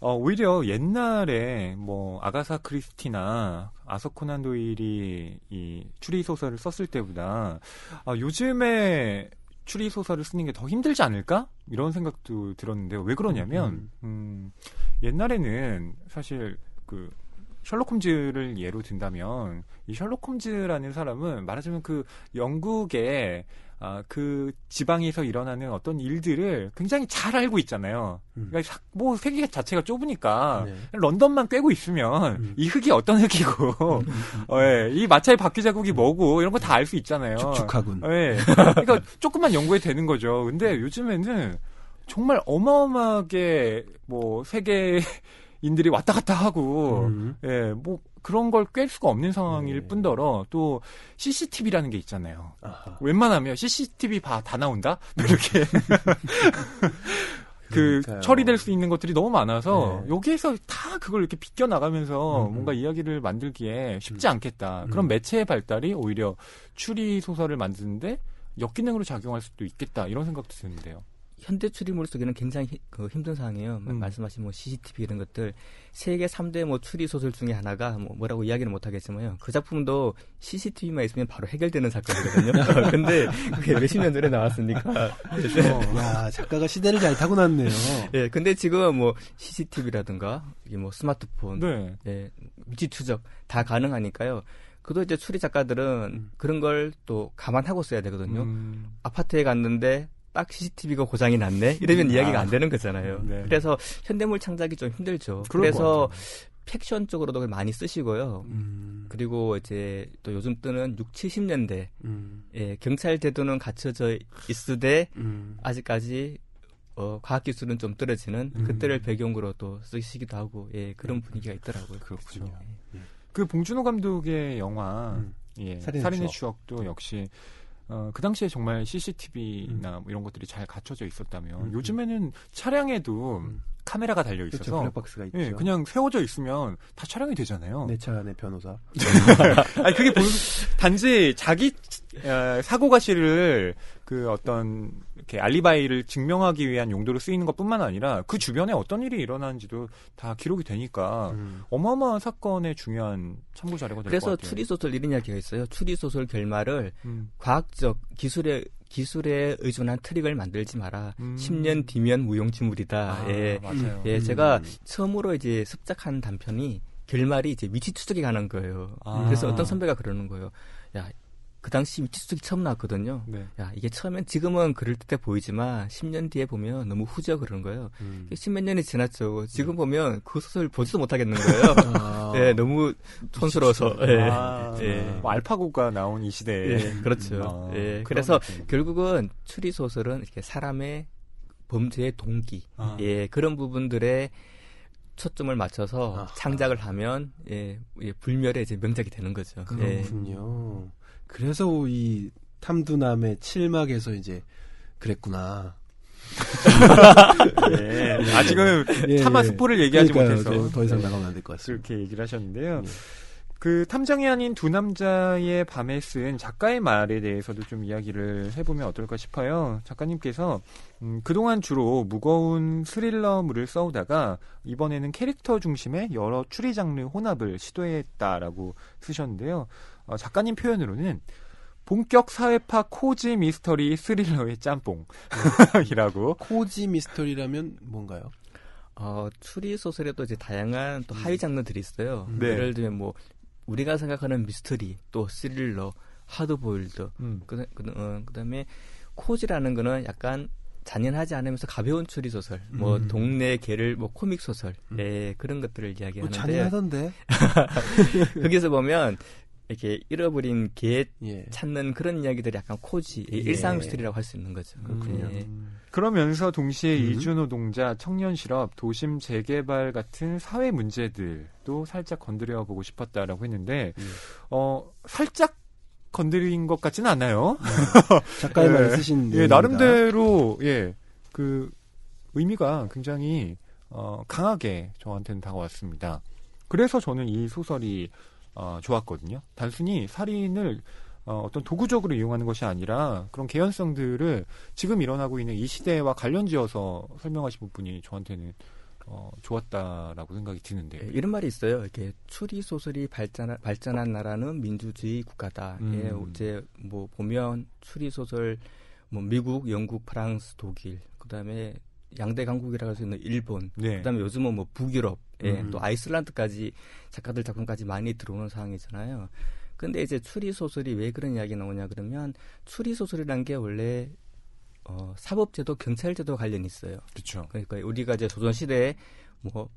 오히려 옛날에 뭐 아가사 크리스티나 아서 코난 도일이 이 추리 소설을 썼을 때보다 요즘에 추리 소설을 쓰는 게 더 힘들지 않을까? 이런 생각도 들었는데요. 왜 그러냐면 옛날에는 사실 그 셜록 홈즈를 예로 든다면 이 셜록 홈즈라는 사람은 말하자면 그 영국의 그 지방에서 일어나는 어떤 일들을 굉장히 잘 알고 있잖아요. 그러니까 뭐 세계 자체가 좁으니까 런던만 꿰고 있으면 이 흙이 어떤 흙이고 이 마차의 바퀴 자국이 뭐고 이런 거 다 알 수 있잖아요. 축축하군. 그러니까 조금만 연구해 되는 거죠. 근데 요즘에는 정말 어마어마하게 뭐 세계인들이 왔다 갔다 하고 뭐 그런 걸 꿰 수가 없는 상황일 뿐더러 또 CCTV라는 게 있잖아요. 아하. 웬만하면 CCTV 다 나온다? 이렇게 처리될 수 있는 것들이 너무 많아서 여기에서 다 그걸 이렇게 비껴 나가면서 뭔가 이야기를 만들기에 쉽지 않겠다. 그런 매체의 발달이 오히려 추리 소설을 만드는데 역기능으로 작용할 수도 있겠다. 이런 생각도 드는데요. 현대 추리물 속에는 굉장히 힘든 상황이에요. 말씀하신 뭐 CCTV 이런 것들 세계 3대 뭐 추리 소설 중에 하나가 뭐라고 이야기는 못 하겠지만요. 그 작품도 CCTV만 있으면 바로 해결되는 사건이거든요. 근데 그게 몇십 년 전에 나왔으니까. 야, 작가가 시대를 잘 타고났네요. 예, 근데 지금 뭐 CCTV라든가 이게 뭐 스마트폰, 위치 추적 다 가능하니까요. 그도 이제 추리 작가들은 그런 걸 또 감안하고 써야 되거든요. 아파트에 갔는데 딱 CCTV가 고장이 났네? 이러면 이야기가 안 되는 거잖아요. 네. 그래서 현대물 창작이 좀 힘들죠. 그래서 픽션 쪽으로도 많이 쓰시고요. 그리고 이제 또 요즘 뜨는 6, 70년대 경찰 제도는 갖춰져 있으되 아직까지 과학기술은 좀 떨어지는 그때를 배경으로 또 쓰시기도 하고 그런 분위기가 있더라고요. 그렇군요. 그 봉준호 감독의 영화 살인의 추억도 역시 그 당시에 정말 CCTV나 뭐 이런 것들이 잘 갖춰져 있었다면 요즘에는 차량에도 카메라가 달려 있어서 그렇죠, 블랙박스가 있죠. 그냥 세워져 있으면 다 촬영이 되잖아요. 내 차 안에 변호사. 아니 그게 단지 자기 사고가 실을 그 어떤 이렇게 알리바이를 증명하기 위한 용도로 쓰이는 것뿐만 아니라 그 주변에 어떤 일이 일어나는지도 다 기록이 되니까 어마어마한 사건의 중요한 참고 자료가 될 것 같아요. 그래서 추리소설 이런 이야기가 있어요. 추리소설 결말을 과학적 기술에 의존한 트릭을 만들지 마라. 10년 뒤면 무용지물이다. 맞아요. 제가 처음으로 이제 습작한 단편이 결말이 이제 위치 추적에 관한 거예요. 그래서 어떤 선배가 그러는 거예요. 야, 그 당시 위치 추적이 처음 나왔거든요. 야, 이게 처음엔 지금은 그럴듯해 보이지만 10년 뒤에 보면 너무 후져 그러는 거예요. 10몇 년이 지났죠. 지금 보면 그 소설 보지도 못하겠는 거예요. 너무 촌스러워서. 뭐 알파고가 나온 이 시대에. 그렇죠. 그래서 결국은 추리 소설은 이렇게 사람의 범죄의 동기, 그런 부분들에 초점을 맞춰서 창작을 하면 불멸의 이제 명작이 되는 거죠. 그렇군요. 그래서 이 탐두남의 7막에서 이제 그랬구나. 네. 아직은 차마 스포를 얘기하지 그러니까요. 못해서 더 이상 나가면 안 될 것 같습니다. 그렇게 얘기를 하셨는데요. 그 탐정이 아닌 두 남자의 밤에 쓴 작가의 말에 대해서도 좀 이야기를 해보면 어떨까 싶어요. 작가님께서 그동안 주로 무거운 스릴러물을 써오다가 이번에는 캐릭터 중심의 여러 추리 장르 혼합을 시도했다라고 쓰셨는데요. 작가님 표현으로는 본격 사회파 코지 미스터리 스릴러의 짬뽕이라고. 코지 미스터리라면 뭔가요? 추리 소설에도 이제 다양한 또 하위 장르들이 있어요. 네. 예를 들면 뭐 우리가 생각하는 미스터리, 또 스릴러, 하드보일드, 그다음에 코지라는 거는 약간 잔인하지 않으면서 가벼운 추리 소설, 뭐 동네 개를 뭐 코믹 소설, 그런 것들을 이야기하는데. 잔인하던데. 거기서 보면 이렇게 잃어버린 개 찾는 그런 이야기들이 약간 코지, 일상 미스터리라고 할 수 있는 거죠. 그렇군요. 그러면서 동시에 이주노동자, 청년실업, 도심 재개발 같은 사회 문제들도 살짝 건드려보고 싶었다라고 했는데 살짝 건드린 것 같지는 않아요. 작가의 말을 쓰신 나름대로 그 의미가 굉장히 강하게 저한테는 다가왔습니다. 그래서 저는 이 소설이 좋았거든요. 단순히 살인을 어떤 도구적으로 이용하는 것이 아니라 그런 개연성들을 지금 일어나고 있는 이 시대와 관련지어서 설명하신 부분이 저한테는 좋았다라고 생각이 드는데. 이런 말이 있어요. 이렇게 추리 소설이 발전한 나라는 민주주의 국가다. 이제 뭐 보면 추리 소설 뭐 미국, 영국, 프랑스, 독일, 그다음에 양대 강국이라고 할 수 있는 일본, 그다음에 요즘은 뭐 북유럽, 또 아이슬란드까지 작가들 작품까지 많이 들어오는 상황이잖아요. 근데 이제 추리 소설이 왜 그런 이야기 나오냐 그러면 추리 소설이란 게 원래 사법제도, 경찰제도 관련이 있어요. 그렇죠. 그러니까 우리가 이제 조선 시대에 뭐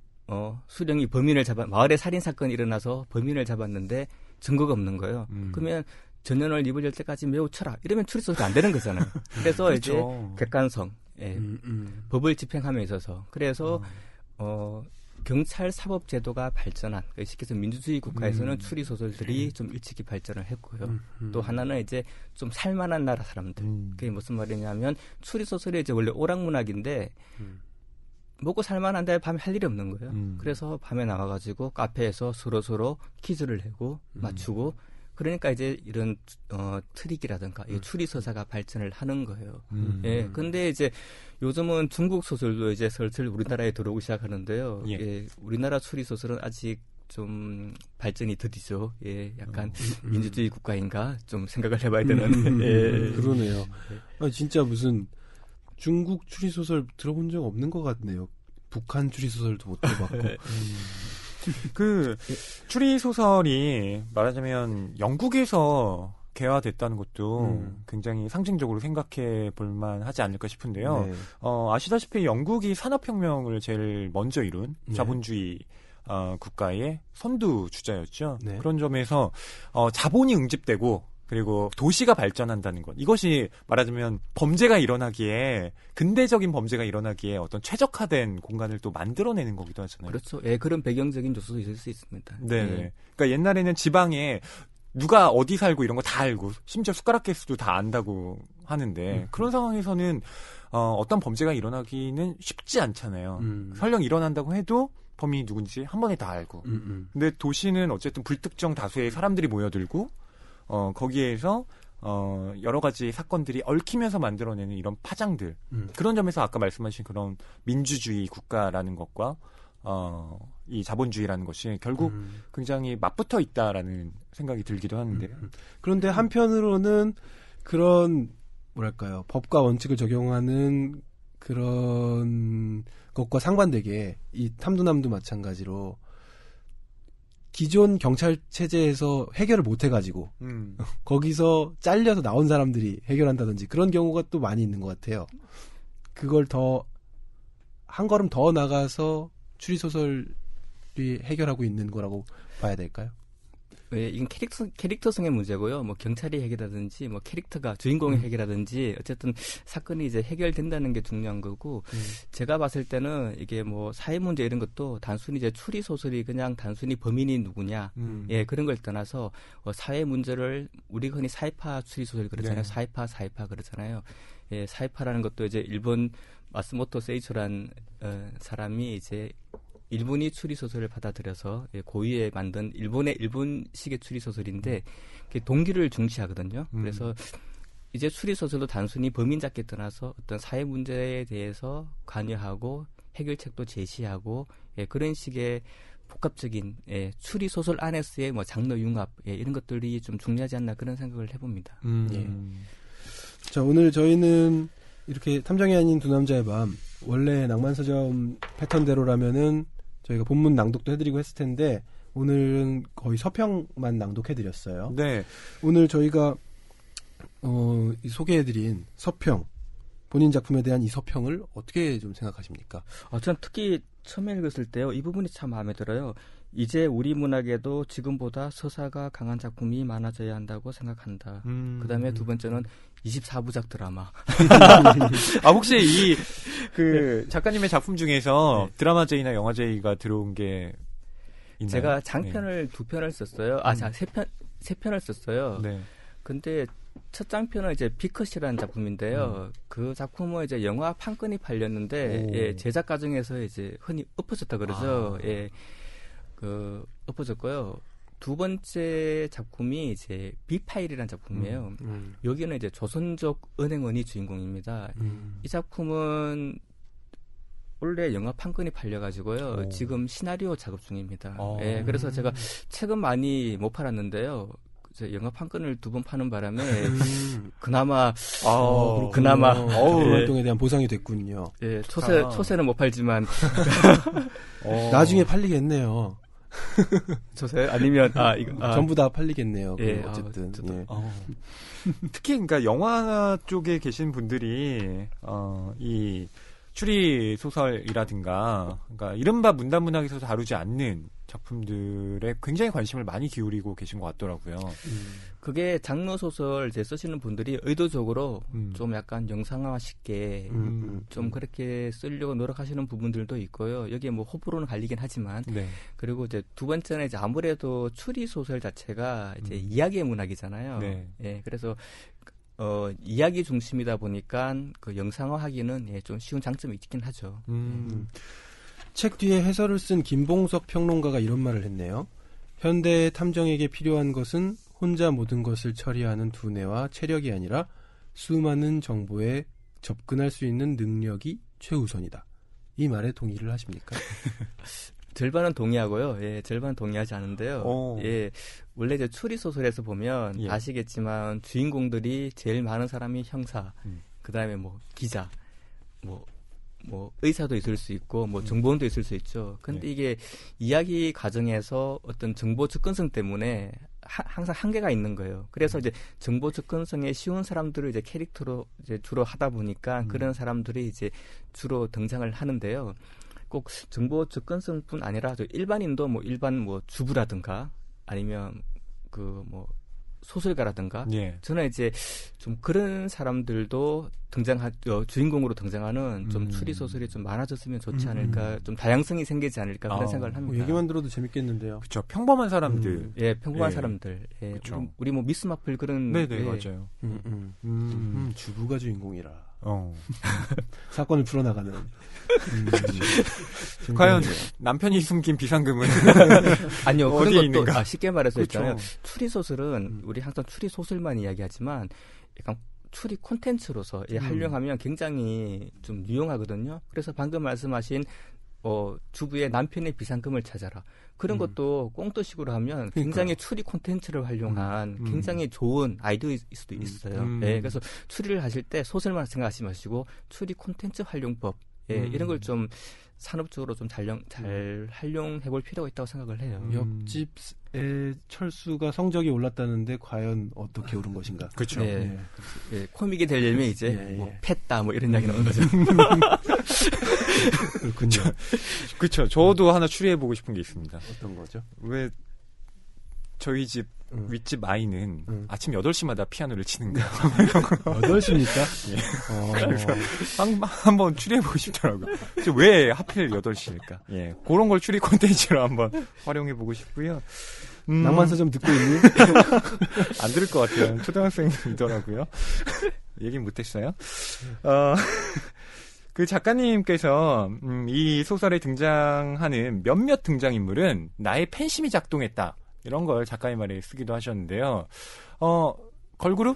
수령이 범인을 마을에 살인 사건이 일어나서 범인을 잡았는데 증거가 없는 거예요. 그러면 전년을 입을 열 때까지 매우 쳐라. 이러면 추리 소설이 안 되는 거잖아요. 그래서 그렇죠. 이제 객관성, 법을 집행함에 있어서 그래서 경찰 사법 제도가 발전한, 쉽게 해서 민주주의 국가에서는 추리 소설들이 좀 일찍이 발전을 했고요. 또 하나는 이제 좀 살만한 나라 사람들. 그게 무슨 말이냐면 추리 소설이 이제 원래 오락문학인데 먹고 살만한데 밤에 할 일이 없는 거예요. 그래서 밤에 나와가지고 카페에서 서로 퀴즈를 내고 맞추고. 그러니까 이제 이런 트릭이라든가 추리 서사가 발전을 하는 거예요. 근데 이제 요즘은 중국 소설도 이제 슬슬 우리나라에 들어오기 시작하는데요. 우리나라 추리 소설은 아직 좀 발전이 더디죠. 약간 민주주의 국가인가 좀 생각을 해봐야 되는. 그러네요. 진짜 무슨 중국 추리 소설 들어본 적 없는 것 같네요. 북한 추리 소설도 못 들어봤고. 그 추리 소설이 말하자면 영국에서 개화됐다는 것도 굉장히 상징적으로 생각해 볼 만하지 않을까 싶은데요. 아시다시피 영국이 산업혁명을 제일 먼저 이룬 자본주의 국가의 선두 주자였죠. 그런 점에서 자본이 응집되고 그리고 도시가 발전한다는 것. 이것이 말하자면 범죄가 일어나기에, 근대적인 범죄가 일어나기에 어떤 최적화된 공간을 또 만들어내는 거기도 하잖아요. 그렇죠. 그런 배경적인 요소도 있을 수 있습니다. 네. 그러니까 옛날에는 지방에 누가 어디 살고 이런 거 다 알고, 심지어 숟가락 개수도 다 안다고 하는데, 그런 상황에서는 어떤 범죄가 일어나기는 쉽지 않잖아요. 설령 일어난다고 해도 범인이 누군지 한 번에 다 알고. 근데 도시는 어쨌든 불특정 다수의 사람들이 모여들고, 거기에서 여러 가지 사건들이 얽히면서 만들어내는 이런 파장들. 그런 점에서 아까 말씀하신 그런 민주주의 국가라는 것과 이 자본주의라는 것이 결국 굉장히 맞붙어 있다라는 생각이 들기도 하는데요. 그런데 한편으로는 그런 뭐랄까요, 법과 원칙을 적용하는 그런 것과 상반되게 이 탐두남도 마찬가지로 기존 경찰 체제에서 해결을 못 해가지고 거기서 잘려서 나온 사람들이 해결한다든지 그런 경우가 또 많이 있는 것 같아요. 그걸 더 한 걸음 더 나가서 추리소설이 해결하고 있는 거라고 봐야 될까요? 예, 이건 캐릭터성의 문제고요. 뭐 경찰이 해결하든지, 뭐 캐릭터가 주인공이 해결하든지, 어쨌든 사건이 이제 해결된다는 게 중요한 거고, 제가 봤을 때는 이게 뭐 사회 문제 이런 것도 단순히 이제 추리 소설이 그냥 단순히 범인이 누구냐, 예, 그런 걸 떠나서 사회 문제를 우리 흔히 사이파 추리 소설 그러잖아요. 네. 사이파 그러잖아요. 예, 사이파라는 것도 이제 일본 마스모토 세이초란 사람이 이제 일본이 추리소설을 받아들여서 고유에 만든 일본식의 추리소설인데 동기를 중시하거든요. 그래서 이제 추리소설도 단순히 범인 잡기 떠나서 어떤 사회 문제에 대해서 관여하고 해결책도 제시하고 그런 식의 복합적인 추리소설 안에서의 뭐 장르 융합 이런 것들이 좀 중요하지 않나 그런 생각을 해봅니다. 예. 자, 오늘 저희는 이렇게 탐정이 아닌 두 남자의 밤 원래 낭만서점 패턴대로라면은 저희가 본문 낭독도 해드리고 했을 텐데 오늘은 거의 서평만 낭독해드렸어요. 네. 오늘 저희가 소개해드린 서평 본인 작품에 대한 이 서평을 어떻게 좀 생각하십니까? 저는 특히 처음에 읽었을 때요. 이 부분이 참 마음에 들어요. 이제 우리 문학에도 지금보다 서사가 강한 작품이 많아져야 한다고 생각한다. 그다음에 두 번째는 24부작 드라마. 혹시 작가님의 작품 중에서 드라마 J나 영화 J가 들어온 게 있나요? 제가 장편을 2편을 썼어요. 세 편을 썼어요. 네. 근데 첫 장편은 이제 비컷이라는 작품인데요. 그 작품은 이제 영화 판권이 팔렸는데 제작 과정에서 이제 흔히 엎어졌다 그러죠. 엎어졌고요. 두 번째 작품이 이제 비파일이라는 작품이에요. 여기는 이제 조선족 은행원이 주인공입니다. 이 작품은 원래 영화 판권이 팔려가지고요. 지금 시나리오 작업 중입니다. 그래서 제가 책은 많이 못 팔았는데요. 영화 판권을 2번 파는 바람에 그나마 활동에 대한 보상이 됐군요. 예, 초세는 못 팔지만 나중에 팔리겠네요. 초세 아니면 전부 다 팔리겠네요. 예, 어쨌든 특히 그러니까 영화 쪽에 계신 분들이 이 추리 소설이라든가 그러니까 이른바 문단문학에서 다루지 않는 작품들에 굉장히 관심을 많이 기울이고 계신 것 같더라고요. 그게 장르 소설 이제 쓰시는 분들이 의도적으로 좀 약간 영상화 쉽게 좀 그렇게 쓰려고 노력하시는 부분들도 있고요. 여기에 뭐 호불호는 갈리긴 하지만 그리고 이제 두 번째는 이제 아무래도 추리 소설 자체가 이제 이야기의 문학이잖아요. 예, 그래서 이야기 중심이다 보니까 그 영상화하기는 좀 쉬운 장점이 있긴 하죠. 책 뒤에 해설을 쓴 김봉석 평론가가 이런 말을 했네요. 현대 탐정에게 필요한 것은 혼자 모든 것을 처리하는 두뇌와 체력이 아니라 수많은 정보에 접근할 수 있는 능력이 최우선이다. 이 말에 동의를 하십니까? 절반은 동의하고요. 절반은 동의하지 않은데요. 원래 이제 추리 소설에서 보면 아시겠지만 주인공들이 제일 많은 사람이 형사, 그다음에 뭐 기자, 뭐 의사도 있을 수 있고 뭐 정보원도 있을 수 있죠. 근데 이게 이야기 과정에서 어떤 정보 접근성 때문에 항상 한계가 있는 거예요. 그래서 이제 정보 접근성에 쉬운 사람들을 이제 캐릭터로 이제 주로 하다 보니까 그런 사람들이 이제 주로 등장을 하는데요. 꼭 정보 접근성뿐 아니라 일반인도 뭐 일반 뭐 주부라든가 아니면 그 뭐 소설가라든가 저는 이제 좀 그런 사람들도 주인공으로 등장하는 좀 추리 소설이 좀 많아졌으면 좋지 않을까, 좀 다양성이 생기지 않을까 그런 생각을 합니다. 얘기만 들어도 재밌겠는데요. 그렇죠. 평범한 사람들. 평범한 사람들. 우리 뭐 미스 마플 그런. 네네 맞아요. 주부가 주인공이라. 사건을 풀어나가는. 과연 남편이 숨긴 비상금은 아니요. 어디에 그런 있는가? 것도 쉽게 말해서 있잖아요. 추리 소설은 우리 항상 추리 소설만 이야기하지만 약간 추리 콘텐츠로서 활용하면 굉장히 좀 유용하거든요. 그래서 방금 말씀하신 주부의 남편의 비상금을 찾아라. 그런 것도 꽁트식으로 하면 굉장히 추리 콘텐츠를 활용한 굉장히 좋은 아이디어일 수도 있어요. 그래서 추리를 하실 때 소설만 생각하지 마시고 추리 콘텐츠 활용법 이런 걸 좀 산업적으로 좀 잘 활용해볼 필요가 있다고 생각을 해요. 옆집의 철수가 성적이 올랐다는데 과연 어떻게 오른 것인가? 그렇죠. 코믹이 되려면 이제 뭐 팼다 뭐 이런 이야기 나오는 거죠. 그렇군요. 그렇죠. 저도 하나 추리해보고 싶은 게 있습니다. 어떤 거죠? 왜 저희 집 윗집 아이는 아침 8시마다 피아노를 치는 거예요. 8시입니까? 한번 추리해보고 싶더라고요. 왜 하필 8시일까? 예, 그런 걸 추리 콘텐츠로 한번 활용해보고 싶고요. 낭만서점 듣고 있니? 안 들을 것 같아요. 초등학생이더라고요. 얘기 못했어요. 그 작가님께서 이 소설에 등장하는 몇몇 등장인물은 나의 팬심이 작동했다. 이런 걸 작가의 말에 쓰기도 하셨는데요. 걸그룹인가요?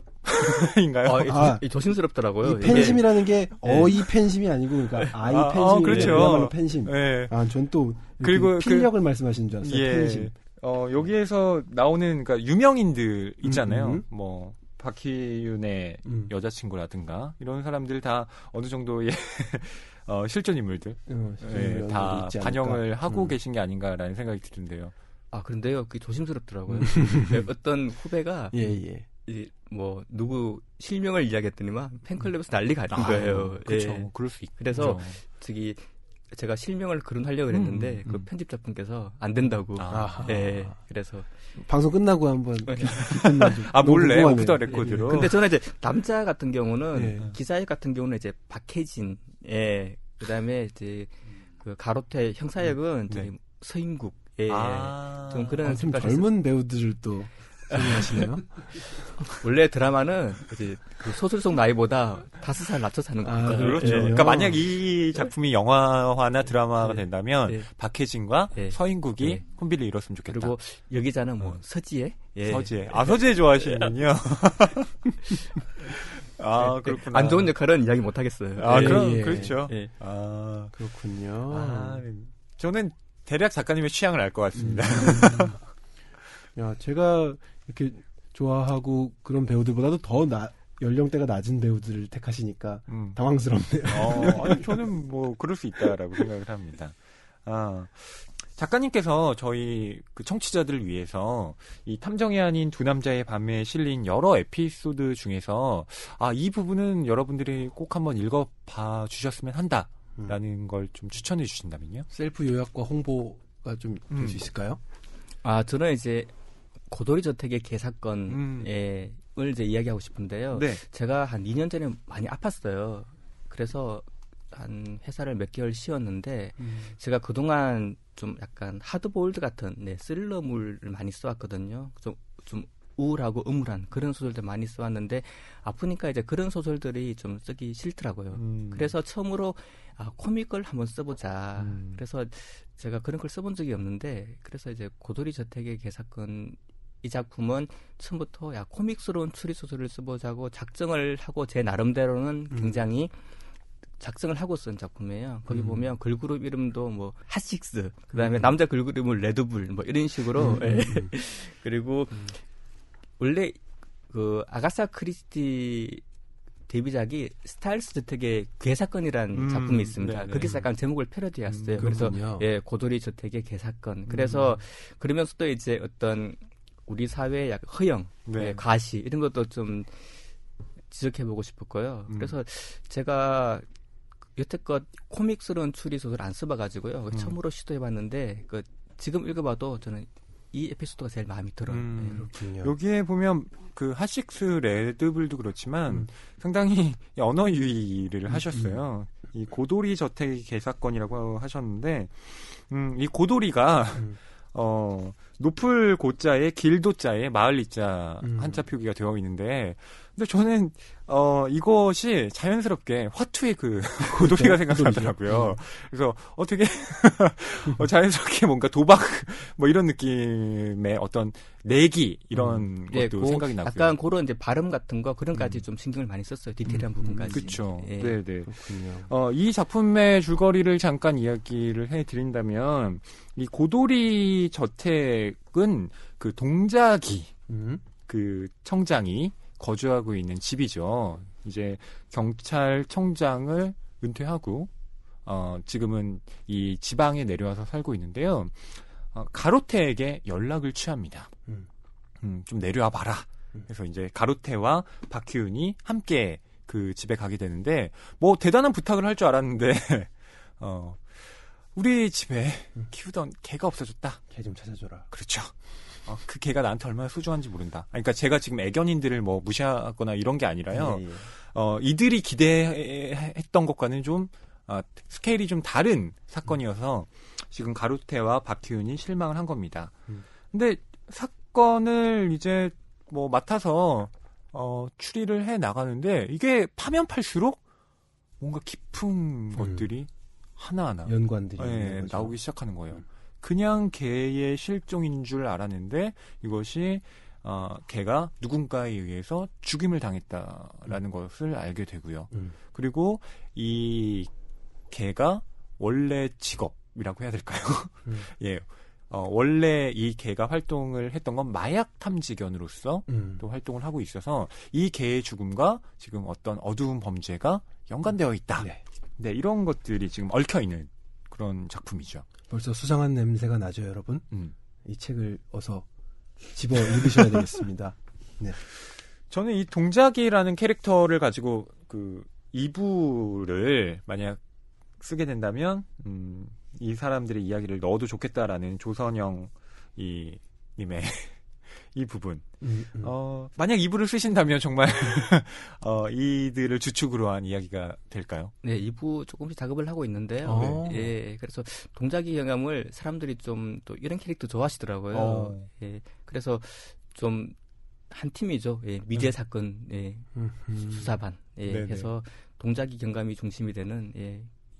조심스럽더라고요. 이 팬심이라는 게 어이 팬심이 아니고 그러니까 아이 팬심이 그렇죠. 팬심. 네. 전 또 그리고 필력을 말씀하시는 줄 알았어요. 예. 팬심. 여기에서 나오는 그러니까 유명인들 있잖아요. 뭐 박희윤의 여자친구라든가 이런 사람들 다 어느 정도의 실존 인물들 다 반영을 하고 계신 게 아닌가라는 생각이 드는데요. 그런데요, 그게 조심스럽더라고요. 어떤 후배가 뭐 누구 실명을 이야기했더니만 팬클럽에서 난리가 난 거예요. 그렇죠. 그럴 수 있죠. 그래서 제가 실명을 거론하려고 했는데 그 편집자분께서 안 된다고. 그래서 방송 끝나고 한번 몰래 오프 더 레코드로. 근데 저는 이제 남자 같은 경우는 기사역 같은 경우는 이제 박혜진, 그다음에 이제 그 가로태 형사역은 서인국. 좀 그런 좀 젊은 배우들을 또 소개하시네요. 원래 드라마는 이제 그 소설 속 나이보다 5살 낮춰서 하는 거예요. 그렇죠. 그러니까 만약 이 작품이 영화화나 드라마가 된다면 박혜진과 서인국이 콤비를 이뤘으면 좋겠다. 그리고 여기자는 뭐 서지혜. 서지혜 좋아하시는군요. 그렇구나. 안 좋은 역할은 이야기 못 하겠어요. 그렇죠. 그렇군요. 저는 대략 작가님의 취향을 알 것 같습니다. 제가 이렇게 좋아하고 그런 배우들보다도 더 연령대가 낮은 배우들을 택하시니까 당황스럽네요. 아니, 저는 뭐 그럴 수 있다라고 생각을 합니다. 작가님께서 저희 그 청취자들을 위해서 이 탐정이 아닌 두 남자의 밤에 실린 여러 에피소드 중에서 이 부분은 여러분들이 꼭 한번 읽어봐 주셨으면 한다. 라는 걸 좀 추천해 주신다면요? 셀프 요약과 홍보가 좀 될 수 있을까요? 저는 이제 고돌이 저택의 개사건을 이제 이야기하고 싶은데요. 제가 한 2년 전에 많이 아팠어요. 그래서 한 회사를 몇 개월 쉬었는데 제가 그동안 좀 약간 하드보일드 같은 스릴러물을 많이 써왔거든요. 좀 우울하고 음울한 그런 소설들 많이 써왔는데 아프니까 이제 그런 소설들이 좀 쓰기 싫더라고요. 그래서 처음으로 코믹을 한번 써보자. 그래서 제가 그런 걸 써본 적이 없는데 그래서 이제 고돌이 저택의 개사건 이 작품은 처음부터 코믹스러운 추리소설을 써보자고 작정을 하고 제 나름대로는 굉장히 작성을 하고 쓴 작품이에요. 거기 보면 걸그룹 이름도 뭐 핫식스, 그다음에 남자 걸그룹 이름은 레드불 뭐 이런 식으로 그리고 원래 그 아가사 크리스티 데뷔작이 스타일스 저택의 괴사건이라는 작품이 있습니다. 거기서 약간 제목을 패러디했어요. 그래서 고돌이 저택의 괴사건. 그래서 그러면서 또 이제 어떤 우리 사회의 약간 허영, 과시 이런 것도 좀 지적해보고 싶었고요. 그래서 제가 여태껏 코믹스러운 추리소설 안 써봐가지고요. 처음으로 시도해봤는데 지금 읽어봐도 저는 이 에피소드가 제일 마음에 들어요. 그렇군요. 여기에 보면 그 핫식스 레드불도 그렇지만 상당히 언어 유희를 하셨어요. 이 고돌이 저택 개사건이라고 하셨는데 이 고돌이가 높을 고자에 길도자에 마을리자 한자 표기가 되어 있는데 근데 저는 이것이 자연스럽게 화투의 그 고돌이가 생각나더라고요. 그래서 어떻게 자연스럽게 뭔가 도박 뭐 이런 느낌의 어떤 내기 이런 것도 생각이 나고요. 약간 그런 이제 발음 같은 거 그런까지 좀 신경을 많이 썼어요. 디테일한 부분까지. 그렇죠. 네. 그렇군요. 이 작품의 줄거리를 잠깐 이야기를 해드린다면 이 고돌이 저택은 그 동자기 그 청장이 거주하고 있는 집이죠. 이제 경찰청장을 은퇴하고 지금은 이 지방에 내려와서 살고 있는데요. 가로태에게 연락을 취합니다. 좀 내려와 봐라. 그래서 이제 가로태와 박희윤이 함께 그 집에 가게 되는데 뭐 대단한 부탁을 할 줄 알았는데 우리 집에 키우던 개가 없어졌다. 개 좀 찾아줘라. 그렇죠. 그 개가 나한테 얼마나 소중한지 모른다. 그러니까 제가 지금 애견인들을 뭐 무시하거나 이런 게 아니라요. 예, 예. 이들이 기대했던 것과는 좀 스케일이 좀 다른 사건이어서 지금 가루테와 박희윤이 실망을 한 겁니다. 근데 사건을 이제 뭐 맡아서 추리를 해 나가는데 이게 파면 팔수록 뭔가 깊은 것들이 하나하나 연관들이 나오기 시작하는 거예요. 그냥 개의 실종인 줄 알았는데 이것이 개가 누군가에 의해서 죽임을 당했다라는 것을 알게 되고요. 그리고 이 개가 원래 직업이라고 해야 될까요? 예. 원래 이 개가 활동을 했던 건 마약 탐지견으로서 또 활동을 하고 있어서 이 개의 죽음과 지금 어떤 어두운 범죄가 연관되어 있다. 네, 이런 것들이 지금 얽혀있는 그런 작품이죠. 벌써 수상한 냄새가 나죠, 여러분? 이 책을 어서 집어 읽으셔야 되겠습니다. 네. 저는 이 동작이라는 캐릭터를 가지고 그 2부를 만약 쓰게 된다면 이 사람들의 이야기를 넣어도 좋겠다라는 조선영 님의 이 부분. 만약 2부를 쓰신다면 정말 이들을 주축으로 한 이야기가 될까요? 네, 2부 조금씩 작업을 하고 있는데요. 예, 그래서 동작이 경험을 사람들이 좀 또 이런 캐릭터 좋아하시더라고요. 예, 그래서 좀 한 팀이죠. 예, 미제 사건 수사반 해서 동작이 경감이 중심이 되는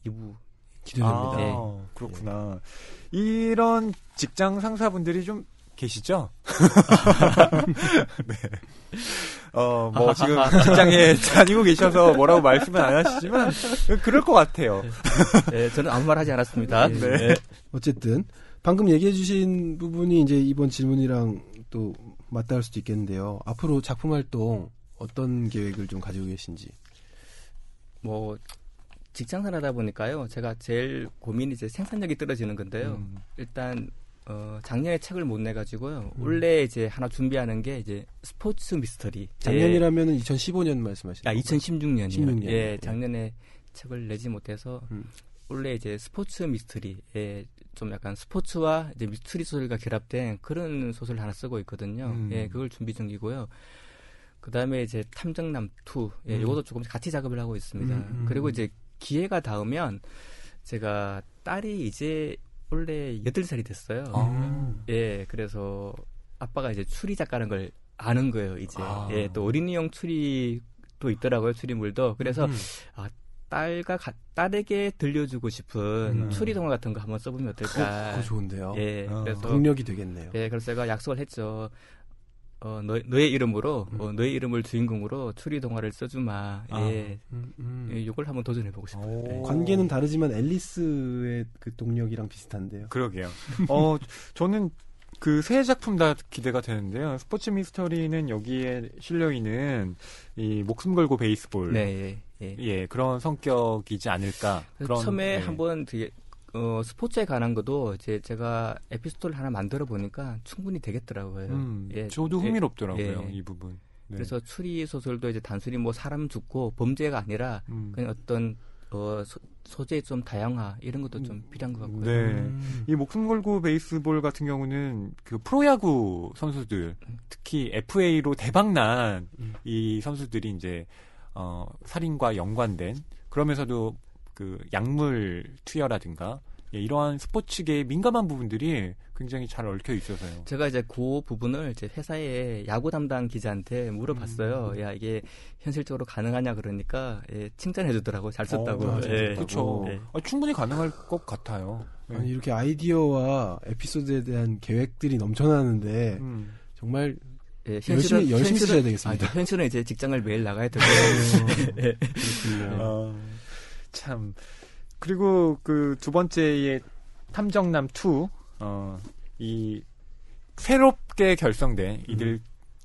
2부 기대됩니다. 그렇구나. 이런 직장 상사분들이 좀 계시죠? 네. 뭐 지금 직장에 다니고 계셔서 뭐라고 말씀은 안 하시지만 그럴 것 같아요. 네, 저는 아무 말 하지 않았습니다. 네. 어쨌든 방금 얘기해주신 부분이 이제 이번 질문이랑 또 맞닿을 수도 있겠는데요. 앞으로 작품 활동 어떤 계획을 좀 가지고 계신지. 뭐 직장생활 하다 보니까요. 제가 제일 고민이 이제 생산력이 떨어지는 건데요. 일단 작년에 책을 못 내가지고요. 올해 이제 하나 준비하는 게 이제 스포츠 미스터리. 작년이라면은 2015년 말씀하시는 2016년이요. 16년. 예, 작년에 책을 내지 못해서 올해 이제 스포츠 미스터리에 좀 약간 스포츠와 이제 미스터리 소설과 결합된 그런 소설을 하나 쓰고 있거든요. 예, 그걸 준비 중이고요. 그 다음에 이제 탐정남 2. 예, 이것도 조금 같이 작업을 하고 있습니다. 그리고 이제 기회가 닿으면 제가 딸이 이제 원래 8살이 됐어요. 예, 그래서 아빠가 이제 추리 작가라는 걸 아는 거예요, 이제. 예, 또 어린이용 추리도 있더라고요, 추리물도. 그래서, 딸에게 들려주고 싶은 추리 동화 같은 거 한번 써보면 어떨까. 그거 좋은데요. 예, 그래서. 동력이 되겠네요. 예, 그래서 제가 약속을 했죠. 너의 이름으로, 너의 이름을 주인공으로 추리 동화를 써주마. 예. 이걸 한번 도전해보고 싶어요. 예. 관계는 다르지만 앨리스의 그 동력이랑 비슷한데요. 그러게요. 저는 그 세 작품 다 기대가 되는데요. 스포츠 미스터리는 여기에 실려있는 이 목숨 걸고 베이스볼. 네, 예, 그런 성격이지 않을까. 처음에 한번 되게, 스포츠에 관한 것도 이제 제가 에피소드를 하나 만들어 보니까 충분히 되겠더라고요. 예, 저도 흥미롭더라고요, 이 부분. 네. 그래서 추리 소설도 이제 단순히 뭐 사람 죽고 범죄가 아니라 그냥 어떤 소재의 좀 다양화 이런 것도 좀 필요한 것 같고요. 네. 이 목숨 걸고 베이스볼 같은 경우는 그 프로야구 선수들, 특히 FA로 대박난 이 선수들이 이제 살인과 연관된, 그러면서도 그 약물 투여라든가 이러한 스포츠계의 민감한 부분들이 굉장히 잘 얽혀 있어서요. 제가 이제 그 부분을 이제 회사의 야구 담당 기자한테 물어봤어요. 야, 이게 현실적으로 가능하냐 그러니까 칭찬해 주더라고. 잘 썼다고. 그렇죠. 충분히 가능할 것 같아요. 아니, 이렇게 아이디어와 에피소드에 대한 계획들이 넘쳐나는데 정말 열심히 쓰셔야 되겠습니다. 현실은 이제 직장을 매일 나가야 되고. 그렇군요. 참. 그리고 그 두 번째의 탐정남 2, 이 새롭게 결성된 이들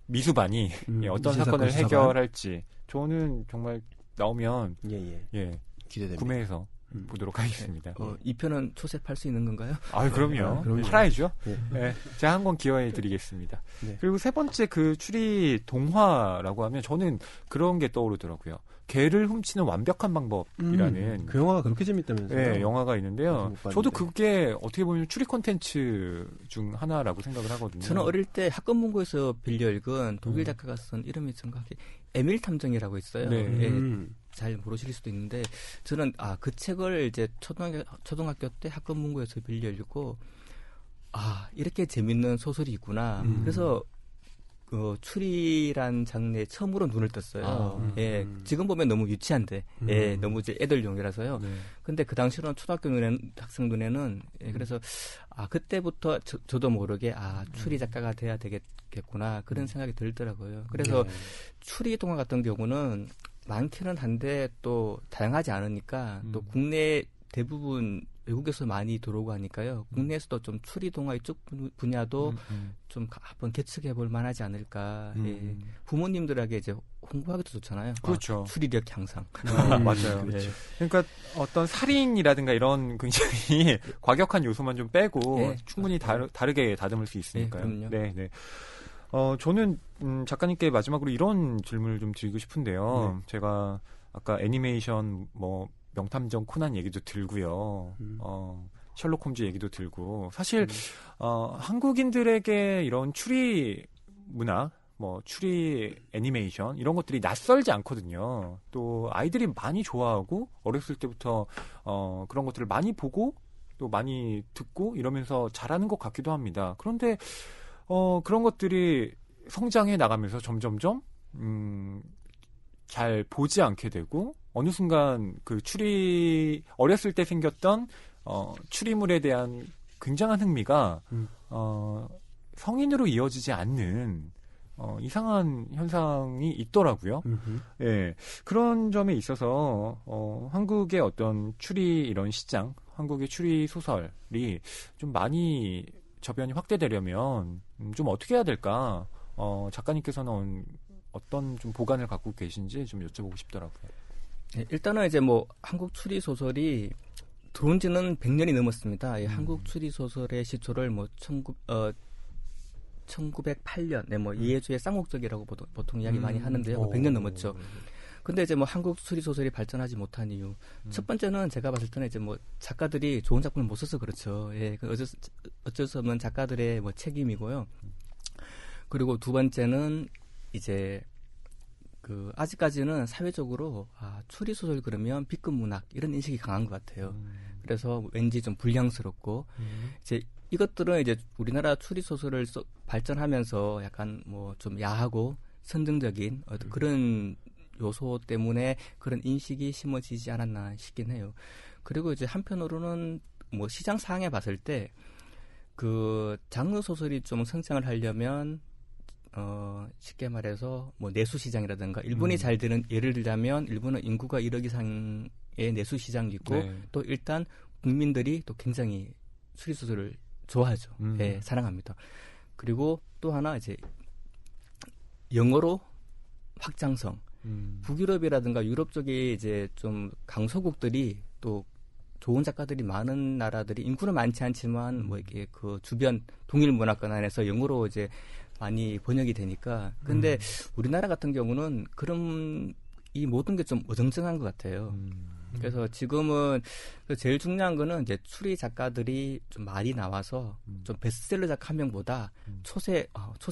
미수반이 어떤 사건을 해결할지 저는 정말 나오면 기대됩니다. 구매해서 보도록 하겠습니다. 이 편은 초세팔 수 있는 건가요? 아, 그럼요. 그럼요. 팔아야죠. 네. 네, 제가 한 권 기여해 드리겠습니다. 네. 그리고 세 번째 그 추리 동화라고 하면 저는 그런 게 떠오르더라고요. 개를 훔치는 완벽한 방법이라는 그 영화가 그렇게 재밌다면서요? 네, 영화가 있는데요. 못 봤는데. 저도 그게 어떻게 보면 추리 콘텐츠 중 하나라고 생각을 하거든요. 저는 어릴 때 학권문고에서 빌려 읽은 독일 작가가 쓴 이름이 정확히 에밀 탐정이라고 있어요. 네. 예, 잘 모르실 수도 있는데 저는 그 책을 이제 초등학교 때 학권문고에서 빌려 읽고 이렇게 재밌는 소설이 있구나. 그래서 추리란 장르에 처음으로 눈을 떴어요. 예, 지금 보면 너무 유치한데, 예, 너무 이제 애들용이라서요. 네. 근데 그 당시로는 초등학교 학생 눈에는, 그래서, 그때부터 저도 모르게, 추리 작가가 돼야 되겠구나, 그런 생각이 들더라고요. 그래서 추리 동화 같은 경우는 많기는 한데 또 다양하지 않으니까 또 국내 대부분 외국에서 많이 들어오고 하니까요. 국내에서도 좀 추리 동화 이쪽 분야도 좀 한번 개척해 볼 만하지 않을까. 예. 부모님들에게 이제 홍보하기도 좋잖아요. 그렇죠. 추리력 향상. 맞아요. 그렇죠. 그러니까 어떤 살인이라든가 이런 굉장히 과격한 요소만 좀 빼고 충분히 다르게 다듬을 수 있으니까요. 그럼요. 네, 네. 저는 작가님께 마지막으로 이런 질문을 좀 드리고 싶은데요. 제가 아까 애니메이션 명탐정 코난 얘기도 들고요. 셜록 홈즈 얘기도 들고 사실 한국인들에게 이런 추리 문화, 추리 애니메이션 이런 것들이 낯설지 않거든요. 또 아이들이 많이 좋아하고 어렸을 때부터 그런 것들을 많이 보고 또 많이 듣고 이러면서 잘하는 것 같기도 합니다. 그런데 그런 것들이 성장해 나가면서 점점점 잘 보지 않게 되고 어느 순간 그 어렸을 때 생겼던 추리물에 대한 굉장한 흥미가 성인으로 이어지지 않는 이상한 현상이 있더라고요. 예, 그런 점에 있어서 한국의 어떤 추리 이런 시장, 한국의 추리 소설이 좀 많이 저변이 확대되려면 좀 어떻게 해야 될까? 작가님께서는 어떤 좀 보관을 갖고 계신지 좀 여쭤보고 싶더라고요. 네, 일단은 이제 한국 추리 소설이 들어온 지는 100년이 넘었습니다. 한국 추리 소설의 시초를 1908년, 이해주의 쌍곡적이라고 보통 이야기 많이 하는데요. 100년 넘었죠. 근데 이제 한국 추리 소설이 발전하지 못한 이유. 첫 번째는 제가 봤을 때는 이제 작가들이 좋은 작품을 못 써서 그렇죠. 예, 어쩔 수 없는 작가들의 책임이고요. 그리고 두 번째는 이제 아직까지는 사회적으로 추리 소설 그러면 B급 문학 이런 인식이 강한 것 같아요. 그래서 왠지 좀 불량스럽고 이제 이것들은 이제 우리나라 추리 소설을 발전하면서 약간 좀 야하고 선정적인 그런 요소 때문에 그런 인식이 심어지지 않았나 싶긴 해요. 그리고 이제 한편으로는 시장 상황에 봤을 때 그 장르 소설이 좀 성장을 하려면 쉽게 말해서 내수 시장이라든가 일본이 잘 되는 예를 들자면 일본은 인구가 1억 이상의 내수 시장이 있고 또 일단 국민들이 또 굉장히 추리 소설을 좋아하죠. 예, 사랑합니다. 그리고 또 하나 이제 영어로 확장성. 북유럽이라든가 유럽 쪽에 이제 좀 강소국들이 또 좋은 작가들이 많은 나라들이 인구는 많지 않지만 이게 그 주변 동일 문화권 안에서 영어로 이제 많이 번역이 되니까. 근데 우리나라 같은 경우는 그런 이 모든 게 좀 어정쩡한 것 같아요. 그래서 지금은 제일 중요한 거는 이제 추리 작가들이 좀 많이 나와서 좀 베스트셀러 작가 한 명보다 초세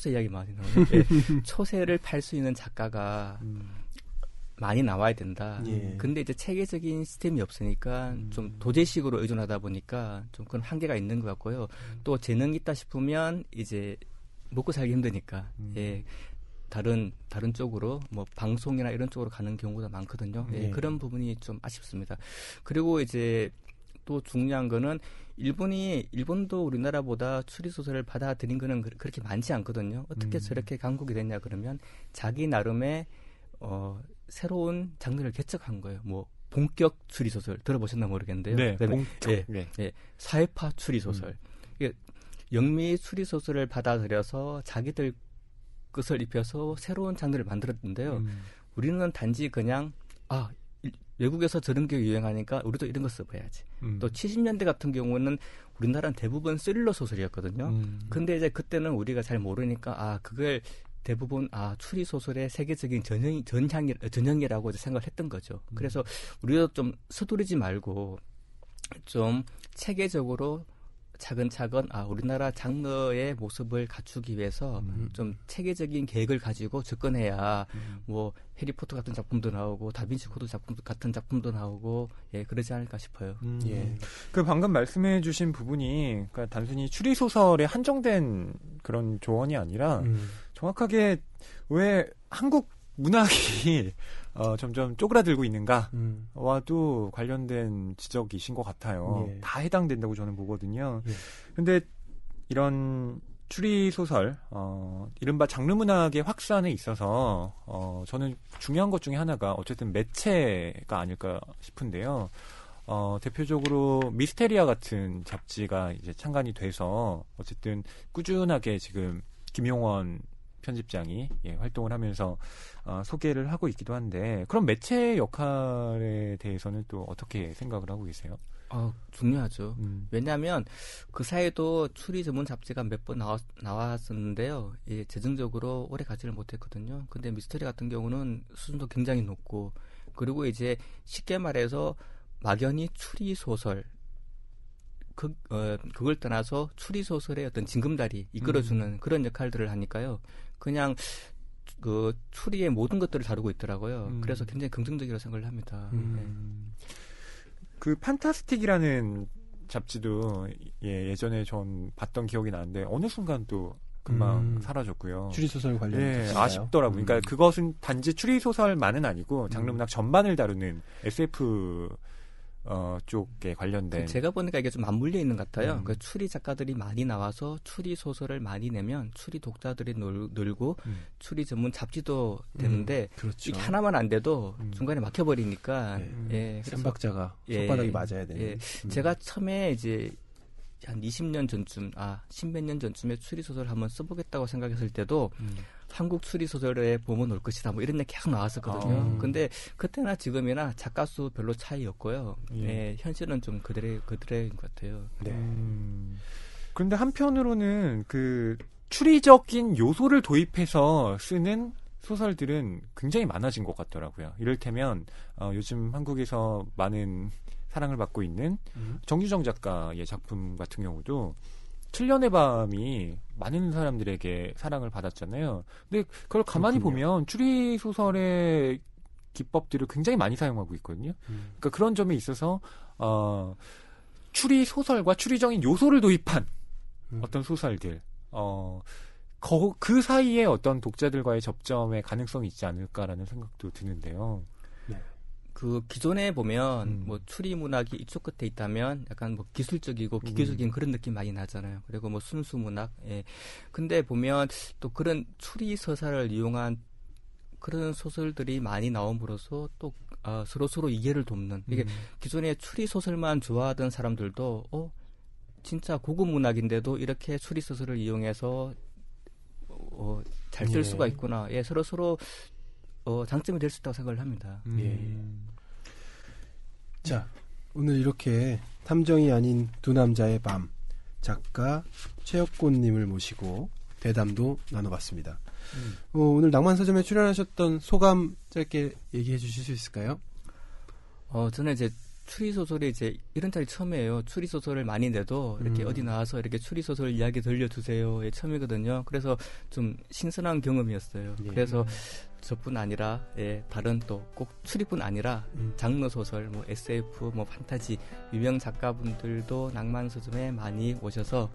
이야기 많이 나오는데 초세를 팔 수 있는 작가가 많이 나와야 된다. 근데 이제 체계적인 시스템이 없으니까 좀 도제식으로 의존하다 보니까 좀 그런 한계가 있는 것 같고요. 또 재능이 있다 싶으면 이제 먹고 살기 힘드니까 다른 쪽으로 방송이나 이런 쪽으로 가는 경우가 많거든요. 그런 부분이 좀 아쉽습니다. 그리고 이제 또 중요한 거는 일본도 우리나라보다 추리 소설을 받아들인 거는 그렇게 많지 않거든요. 어떻게 저렇게 강국이 됐냐 그러면 자기 나름의 새로운 장르를 개척한 거예요. 본격 추리 소설 들어보셨나 모르겠는데요. 네, 본격. 사회파 추리 소설. 영미 추리 소설을 받아들여서 자기들 것을 입혀서 새로운 장르를 만들었는데요. 우리는 단지 그냥 외국에서 저런 게 유행하니까 우리도 이런 거 써봐야지. 또 70년대 같은 경우는 우리나라는 대부분 스릴러 소설이었거든요. 근데 이제 그때는 우리가 잘 모르니까 그걸 대부분 추리 소설의 세계적인 전형이라고 생각을 했던 거죠. 그래서 우리도 좀 서두르지 말고 좀 체계적으로 차근차근 우리나라 장르의 모습을 갖추기 위해서 좀 체계적인 계획을 가지고 접근해야 뭐 해리포터 같은 작품도 나오고 다빈치 코드 같은 작품도 나오고 그러지 않을까 싶어요. 예. 그 방금 말씀해주신 부분이 그러니까 단순히 추리 소설에 한정된 그런 조언이 아니라 정확하게 왜 한국 문학이 점점 쪼그라들고 있는가와도 관련된 지적이신 것 같아요. 예. 다 해당된다고 저는 보거든요. 예. 근데 이런 추리 소설, 이른바 장르 문학의 확산에 있어서 저는 중요한 것 중에 하나가 어쨌든 매체가 아닐까 싶은데요. 대표적으로 미스테리아 같은 잡지가 이제 창간이 돼서 어쨌든 꾸준하게 지금 김용원 편집장이 활동을 하면서 소개를 하고 있기도 한데 그런 매체 역할에 대해서는 또 어떻게 생각을 하고 계세요? 중요하죠. 왜냐하면 그 사이에도 추리 전문 잡지가 몇 번 나왔었는데요. 재정적으로 오래 가지를 못했거든요. 근데 미스터리 같은 경우는 수준도 굉장히 높고 그리고 이제 쉽게 말해서 막연히 추리 소설 그걸 떠나서 추리 소설의 어떤 징검다리 이끌어주는 그런 역할들을 하니까요. 그냥 그 추리의 모든 것들을 다루고 있더라고요. 그래서 굉장히 긍정적이라고 생각을 합니다. 그 판타스틱이라는 잡지도 예전에 전 봤던 기억이 나는데 어느 순간 또 금방 사라졌고요. 추리소설 관련해서 아쉽더라고요. 그러니까 그것은 단지 추리소설만은 아니고 장르문학 전반을 다루는 SF 쪽에 관련된 제가 보니까 이게 좀 맞물려 있는 것 같아요. 그 추리 작가들이 많이 나와서 추리 소설을 많이 내면 추리 독자들이 늘고 추리 전문 잡지도 되는데 그렇죠. 이게 하나만 안 돼도 중간에 막혀버리니까 삼박자가 손바닥이 맞아야 되는. 제가 처음에 이제 한 20년 전쯤, 10몇 년 전쯤에 추리 소설을 한번 써보겠다고 생각했을 때도 한국 추리 소설에 보면 올 것이다 뭐 이런 얘기 계속 나왔었거든요. 근데 그때나 지금이나 작가 수 별로 차이 없고요. 현실은 좀 그들의 것 같아요. 네. 그런데 한편으로는 그 추리적인 요소를 도입해서 쓰는 소설들은 굉장히 많아진 것 같더라고요. 이를테면 요즘 한국에서 많은 사랑을 받고 있는 정유정 작가의 작품 같은 경우도 7년의 밤이 많은 사람들에게 사랑을 받았잖아요. 근데 그걸 가만히 보면 추리 소설의 기법들을 굉장히 많이 사용하고 있거든요. 그러니까 그런 점에 있어서 추리 소설과 추리적인 요소를 도입한 어떤 소설들, 그 사이에 어떤 독자들과의 접점의 가능성이 있지 않을까라는 생각도 드는데요. 그 기존에 보면 뭐 추리 문학이 이쪽 끝에 있다면 약간 뭐 기술적이고 기계적인 그런 느낌 많이 나잖아요. 그리고 뭐 순수 문학. 근데 보면 또 그런 추리 서사를 이용한 그런 소설들이 많이 나옴으로써 또 서로 이해를 돕는 이게 기존에 추리 소설만 좋아하던 사람들도 진짜 고급 문학인데도 이렇게 추리 소설을 이용해서 잘 쓸 수가 있구나. 서로 장점이 될 수 있다고 생각을 합니다. 자, 오늘 이렇게 탐정이 아닌 두 남자의 밤 작가 최혁곤님을 모시고 대담도 나눠봤습니다. 오늘 낭만서점에 출연하셨던 소감 짧게 얘기해 주실 수 있을까요? 저는 이제 추리소설이 이제 이런 자리 처음이에요. 추리소설을 많이 내도 이렇게 어디 나와서 이렇게 추리소설 이야기 들려주세요. 처음이거든요. 그래서 좀 신선한 경험이었어요. 그래서 저뿐 아니라 다른 또 꼭 추리뿐 아니라 장르 소설, 뭐 SF, 뭐 판타지 유명 작가분들도 낭만서점에 많이 오셔서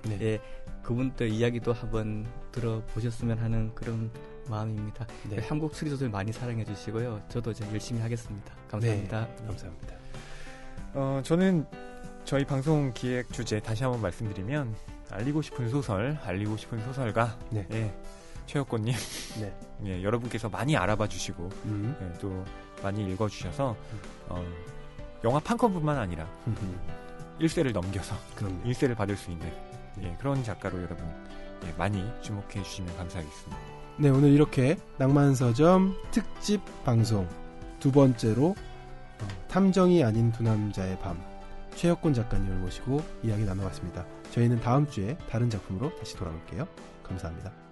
그분들 이야기도 한번 들어보셨으면 하는 그런 마음입니다. 한국 추리소설 많이 사랑해 주시고요. 저도 이제 열심히 하겠습니다. 감사합니다. 감사합니다. 저는 저희 방송 기획 주제 다시 한번 말씀드리면 알리고 싶은 소설, 알리고 싶은 소설가 최혁곤님 여러분께서 많이 알아봐 주시고 또 많이 읽어주셔서 영화 판권뿐만 아니라 1세를 넘겨서 1세를 받을 수 있는 그런 작가로 여러분 많이 주목해 주시면 감사하겠습니다. 네, 오늘 이렇게 낭만서점 특집 방송 두 번째로 탐정이 아닌 두 남자의 밤, 최혁곤 작가님을 모시고 이야기 나눠봤습니다. 저희는 다음 주에 다른 작품으로 다시 돌아올게요. 감사합니다.